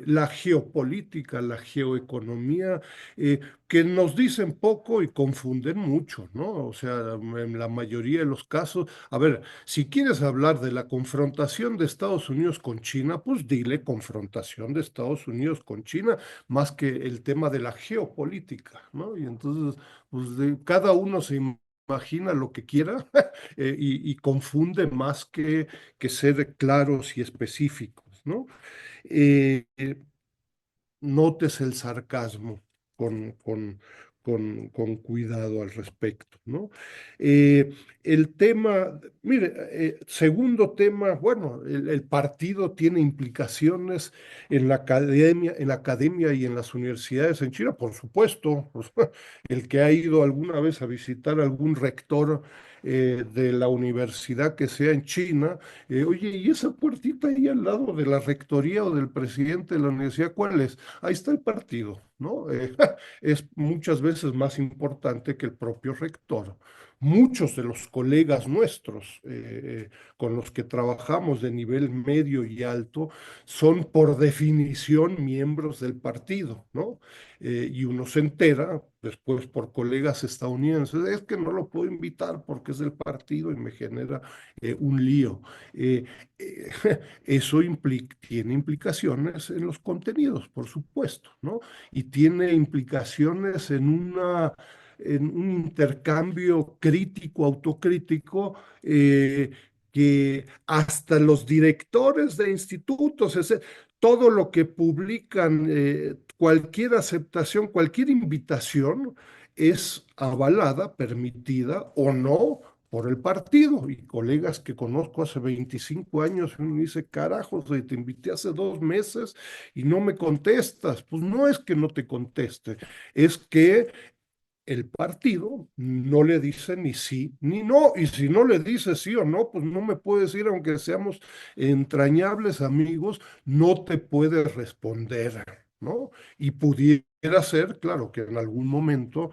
la geopolítica, la geoeconomía, que nos dicen poco y confunden mucho, ¿no? O sea, en la mayoría de los casos, a ver, si quieres hablar de la confrontación de Estados Unidos con China, pues dile confrontación de Estados Unidos con China, más que el tema de la geopolítica, ¿no? Y entonces, pues cada uno se imagina lo que quiera y confunde más que ser claros y específicos, ¿no? Eh, eh, Notes el sarcasmo con, con, con cuidado al respecto, ¿no? Eh, el tema, mire, segundo tema, bueno, el partido tiene implicaciones en la academia y en las universidades en China, por supuesto. Pues, el que ha ido alguna vez a visitar algún rector de la universidad que sea en China, oye, ¿y esa puertita ahí al lado de la rectoría o del presidente de la universidad, cuál es? Ahí está el partido, ¿no? Es muchas veces más importante que el propio rector. Muchos de los colegas nuestros con los que trabajamos de nivel medio y alto son por definición miembros del partido, ¿no? Y uno se entera después por colegas estadounidenses, es que no lo puedo invitar porque es del partido y me genera un lío. Eh, eh, Eso tiene implicaciones en los contenidos, por supuesto, ¿no? Y tiene implicaciones en un intercambio crítico, autocrítico, que hasta los directores de institutos, todo lo que publican, cualquier aceptación, cualquier invitación es avalada, permitida o no por el partido y colegas que conozco hace 25 años y uno dice, carajo, te invité hace 2 meses y no me contestas. Pues no es que no te conteste, es que el partido no le dice ni sí ni no, y si no le dice sí o no, pues no me puede decir, aunque seamos entrañables amigos, no te puede responder, ¿no? Y pudiera ser, claro, que en algún momento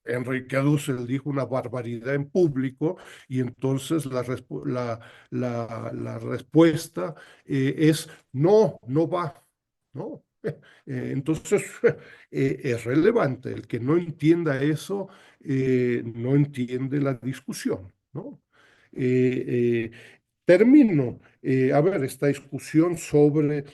Enrique Dussel dijo una barbaridad en público y entonces la respuesta es no, no va, ¿no? Entonces, es relevante. El que no entienda eso, no entiende la discusión, ¿no? Eh, termino. A ver, esta discusión sobre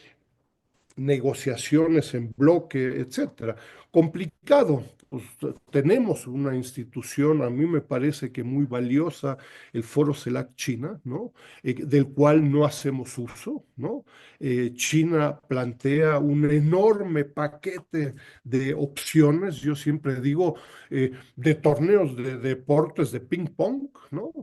negociaciones en bloque, etcétera. Complicado. Pues, tenemos una institución, a mí me parece que muy valiosa, el Foro CELAC China, ¿no? Del cual no hacemos uso, ¿no? China plantea un enorme paquete de opciones, yo siempre digo, de torneos de deportes de ping pong, ¿no?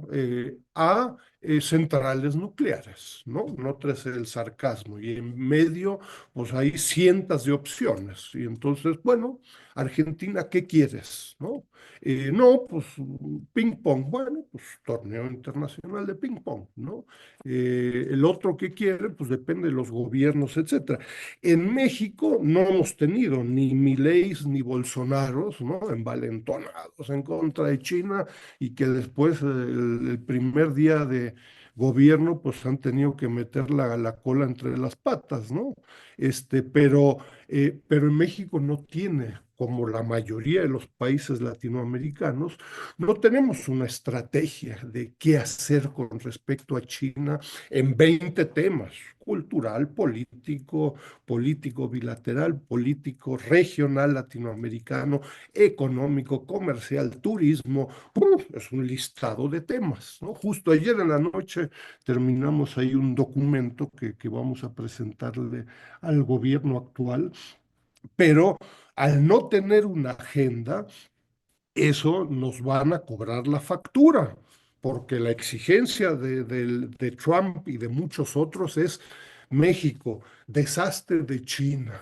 A centrales nucleares, ¿no? No traes el sarcasmo. Y en medio pues hay cientos de opciones. Y entonces, bueno, Argentina, ¿qué quieres? ¿No? No, pues ping pong, bueno, pues torneo internacional de ping pong, ¿no? El otro que quiere, pues depende de los gobiernos, etcétera. En México no hemos tenido ni Mileis ni Bolsonaros, ¿no? Envalentonados en contra de China y que después el primer día de gobierno, pues han tenido que meter la cola entre las patas, ¿no? Pero en México no tiene, como la mayoría de los países latinoamericanos, no tenemos una estrategia de qué hacer con respecto a China en 20 temas, cultural, político, político bilateral, político regional latinoamericano, económico, comercial, turismo, es un listado de temas, ¿no? Justo ayer en la noche terminamos ahí un documento que vamos a presentarle al gobierno actual, pero al no tener una agenda, eso nos van a cobrar la factura, porque la exigencia de Trump y de muchos otros es México, desastre de China.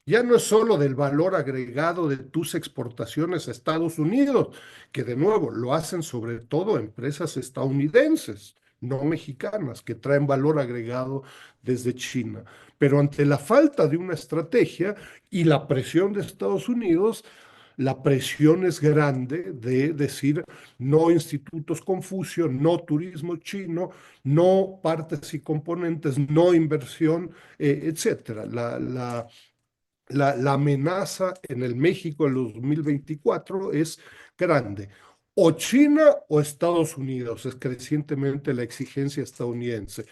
Ya no es solo del valor agregado de tus exportaciones a Estados Unidos, que de nuevo lo hacen sobre todo empresas estadounidenses, no mexicanas, que traen valor agregado desde China. Pero ante la falta de una estrategia y la presión de Estados Unidos, la presión es grande de decir no institutos Confucio, no turismo chino, no partes y componentes, no inversión, etcétera. La amenaza en el México en los 2024 es grande. O China o Estados Unidos, es crecientemente la exigencia estadounidense.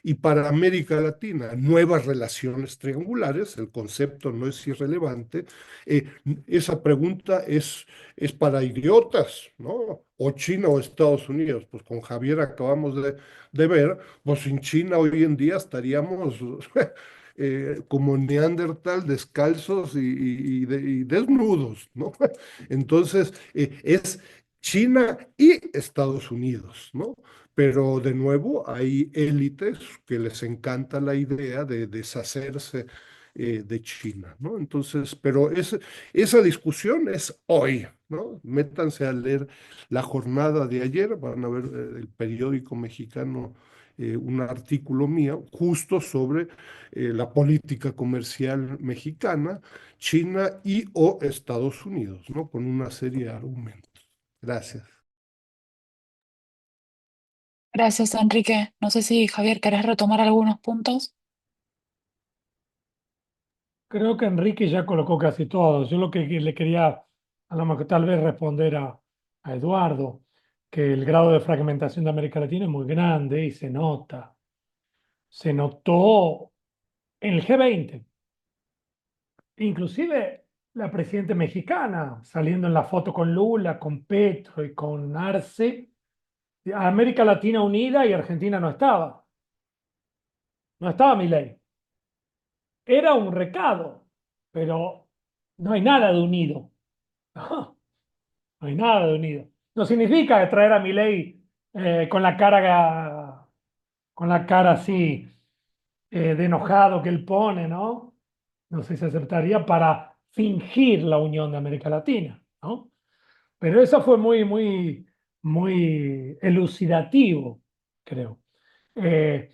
Y para América Latina, nuevas relaciones triangulares, el concepto no es irrelevante. Esa pregunta es para idiotas, ¿no? O China o Estados Unidos. Pues con Javier acabamos de ver, pues sin China hoy en día estaríamos como Neandertal, descalzos y desnudos, ¿no? Entonces, es China y Estados Unidos, ¿no? Pero de nuevo hay élites que les encanta la idea de deshacerse de China, ¿no? Entonces, pero esa discusión es hoy, ¿no? Métanse a leer la jornada de ayer, van a ver el periódico mexicano, un artículo mío justo sobre la política comercial mexicana, China y o Estados Unidos, ¿no? Con una serie de argumentos. Gracias. Gracias, Enrique. No sé si, Javier, querés retomar algunos puntos. Creo que Enrique ya colocó casi todo. Yo lo que le quería, a lo mejor tal vez responder a Eduardo, que el grado de fragmentación de América Latina es muy grande y se nota. Se notó en el G20. Inclusive la presidenta mexicana saliendo en la foto con Lula, con Petro y con Arce, América Latina unida y Argentina no estaba. No estaba Milei. Era un recado, pero no hay nada de unido. No hay nada de unido. no significa traer a Milei con la cara así de enojado que él pone, ¿no? No sé si aceptaría para fingir la unión de América Latina, ¿no? Pero eso fue muy elucidativo, creo. Eh,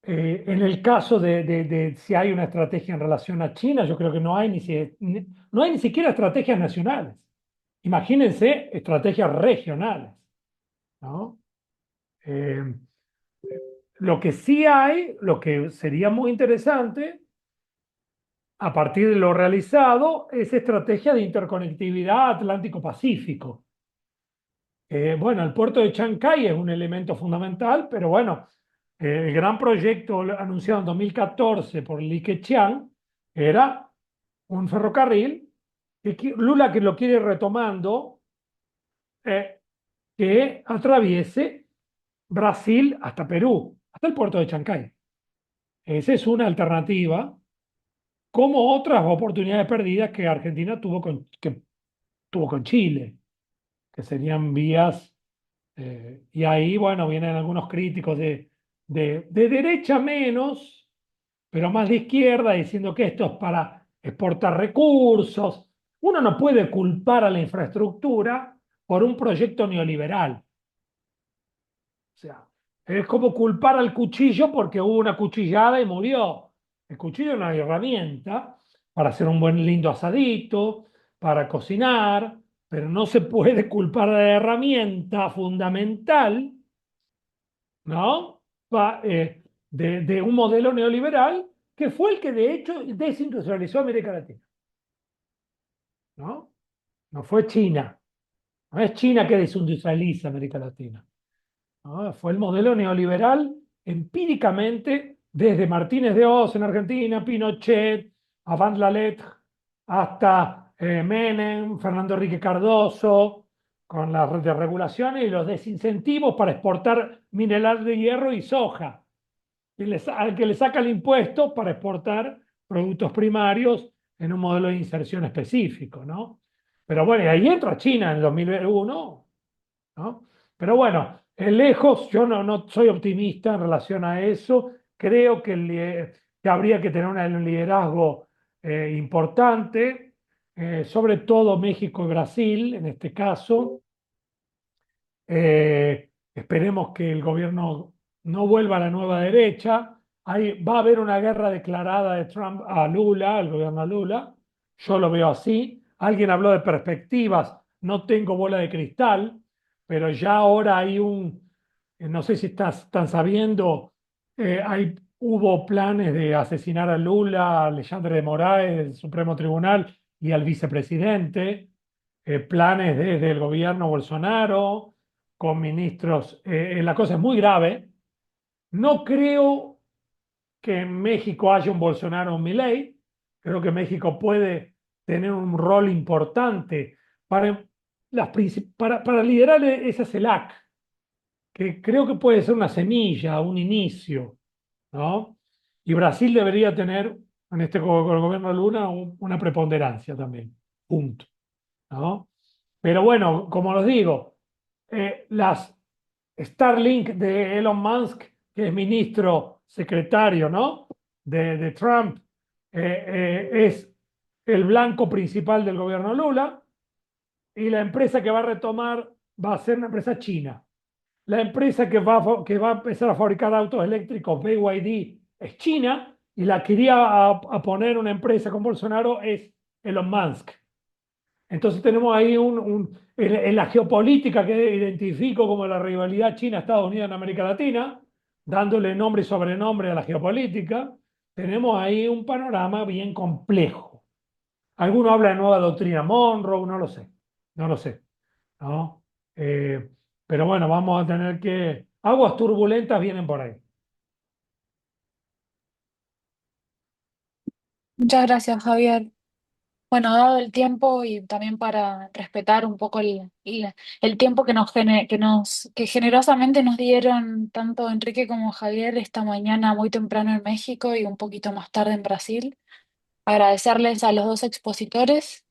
en el caso de si hay una estrategia en relación a China, yo creo que no hay ni siquiera estrategias nacionales. Imagínense estrategias regionales, ¿no? Eh, lo que sí hay, lo que sería muy interesante, a partir de lo realizado, es estrategia de interconectividad Atlántico-Pacífico. Bueno, el puerto de Chancay es un elemento fundamental, pero bueno, el gran proyecto anunciado en 2014 por Li Keqiang era un ferrocarril Lula que lo quiere retomando, eh, que atraviese Brasil hasta Perú, hasta el puerto de Chancay. Esa es una alternativa, como otras oportunidades perdidas que Argentina que tuvo con Chile, que serían vías. Y ahí, bueno, vienen algunos críticos de derecha menos, pero más de izquierda, diciendo que esto es para exportar recursos. Uno no puede culpar a la infraestructura por un proyecto neoliberal. O sea, es como culpar al cuchillo porque hubo una cuchillada y murió. El cuchillo es una herramienta para hacer un buen lindo asadito, para cocinar, pero no se puede culpar a la herramienta fundamental, ¿no? De un modelo neoliberal que fue el que de hecho desindustrializó América Latina, ¿no? No fue China, no es China que desindustrializa América Latina, ¿no? Fue el modelo neoliberal empíricamente desde Martínez de Oz en Argentina, Pinochet, Avant la Lettre, hasta Menem, Fernando Enrique Cardoso, con las desregulaciones y los desincentivos para exportar mineral de hierro y soja al que le saca el impuesto para exportar productos primarios en un modelo de inserción específico, ¿no? Pero bueno, y ahí entra China en el 2001, ¿no? Pero bueno, lejos, yo no soy optimista en relación a eso. Creo que habría que tener un liderazgo importante, sobre todo México y Brasil en este caso. Esperemos que el gobierno no vuelva a la nueva derecha. Va a haber una guerra declarada de Trump a Lula, al gobierno de Lula. Yo lo veo así. Alguien habló de perspectivas. No tengo bola de cristal, pero ya ahora no sé si están sabiendo, hubo planes de asesinar a Lula, a Alexandre de Moraes del Supremo Tribunal y al vicepresidente. Planes desde el gobierno Bolsonaro con ministros. La cosa es muy grave. No creo que en México haya un Bolsonaro o un Milei. Creo que México puede tener un rol importante para, para liderar esa CELAC, que creo que puede ser una semilla, un inicio, ¿no? Y Brasil debería tener, con el gobierno de Luna, una preponderancia también, punto, ¿no? Pero bueno, como los digo, las Starlink de Elon Musk, que es ministro secretario, ¿no? De Trump, es el blanco principal del gobierno Lula, y la empresa que va a retomar va a ser una empresa china. La empresa que va a empezar a fabricar autos eléctricos, BYD, es China, y la que iría a poner una empresa con Bolsonaro es Elon Musk. Entonces tenemos ahí en la geopolítica que identifico como la rivalidad China-Estados Unidos en América Latina, dándole nombre y sobrenombre a la geopolítica, tenemos ahí un panorama bien complejo. Alguno habla de nueva doctrina Monroe, no lo sé, no lo sé, ¿no? Pero bueno, vamos a tener que... Aguas turbulentas vienen por ahí. Muchas gracias, Javier. Bueno, dado el tiempo y también para respetar un poco el tiempo que generosamente nos dieron tanto Enrique como Javier esta mañana muy temprano en México y un poquito más tarde en Brasil. Agradecerles a los dos expositores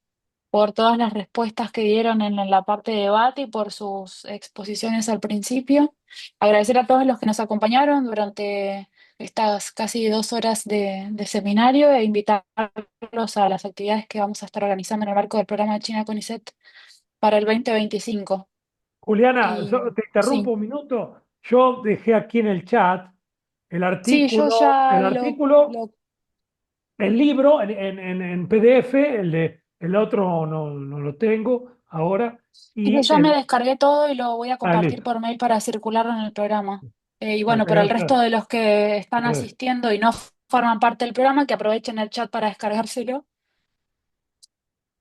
por todas las respuestas que dieron en la parte de debate y por sus exposiciones al principio. Agradecer a todos los que nos acompañaron durante estas casi 2 horas de seminario e invitarlos a las actividades que vamos a estar organizando en el marco del programa de China CONICET para el 2025. Juliana, Y te interrumpo sí, un minuto. Yo dejé aquí en el chat sí, yo ya el artículo, el libro en PDF, el otro no lo tengo ahora, sí, yo y ya me descargué todo y lo voy a compartir listo. por mail para circularlo en el programa. Y bueno, para el resto Gracias. de los que están Gracias. asistiendo y no forman parte del programa, que aprovechen el chat para descargárselo.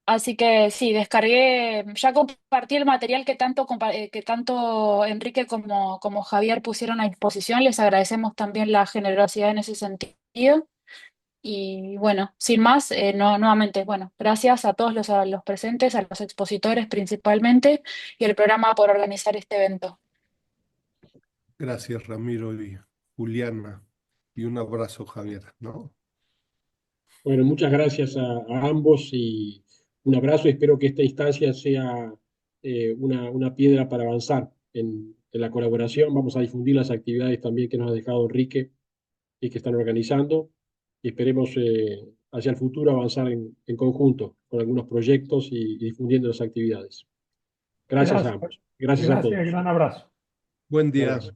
Así que sí, descargué, ya compartí el material que tanto Enrique como Javier pusieron a disposición. Les agradecemos también la generosidad en ese sentido. Y bueno, sin más, nuevamente, bueno, gracias a los presentes, a los expositores principalmente, y el programa por organizar este evento. Gracias, Ramiro y Juliana. Y un abrazo, Javier, ¿no? Bueno, muchas gracias a ambos y un abrazo. Espero que esta instancia sea una piedra para avanzar en la colaboración. Vamos a difundir las actividades también que nos ha dejado Enrique y que están organizando. Y esperemos hacia el futuro avanzar en conjunto con algunos proyectos y difundiendo las actividades. Gracias a Gracias. ambos. Gracias a Gracias. todos. Gran abrazo. Buen Un día. abrazo.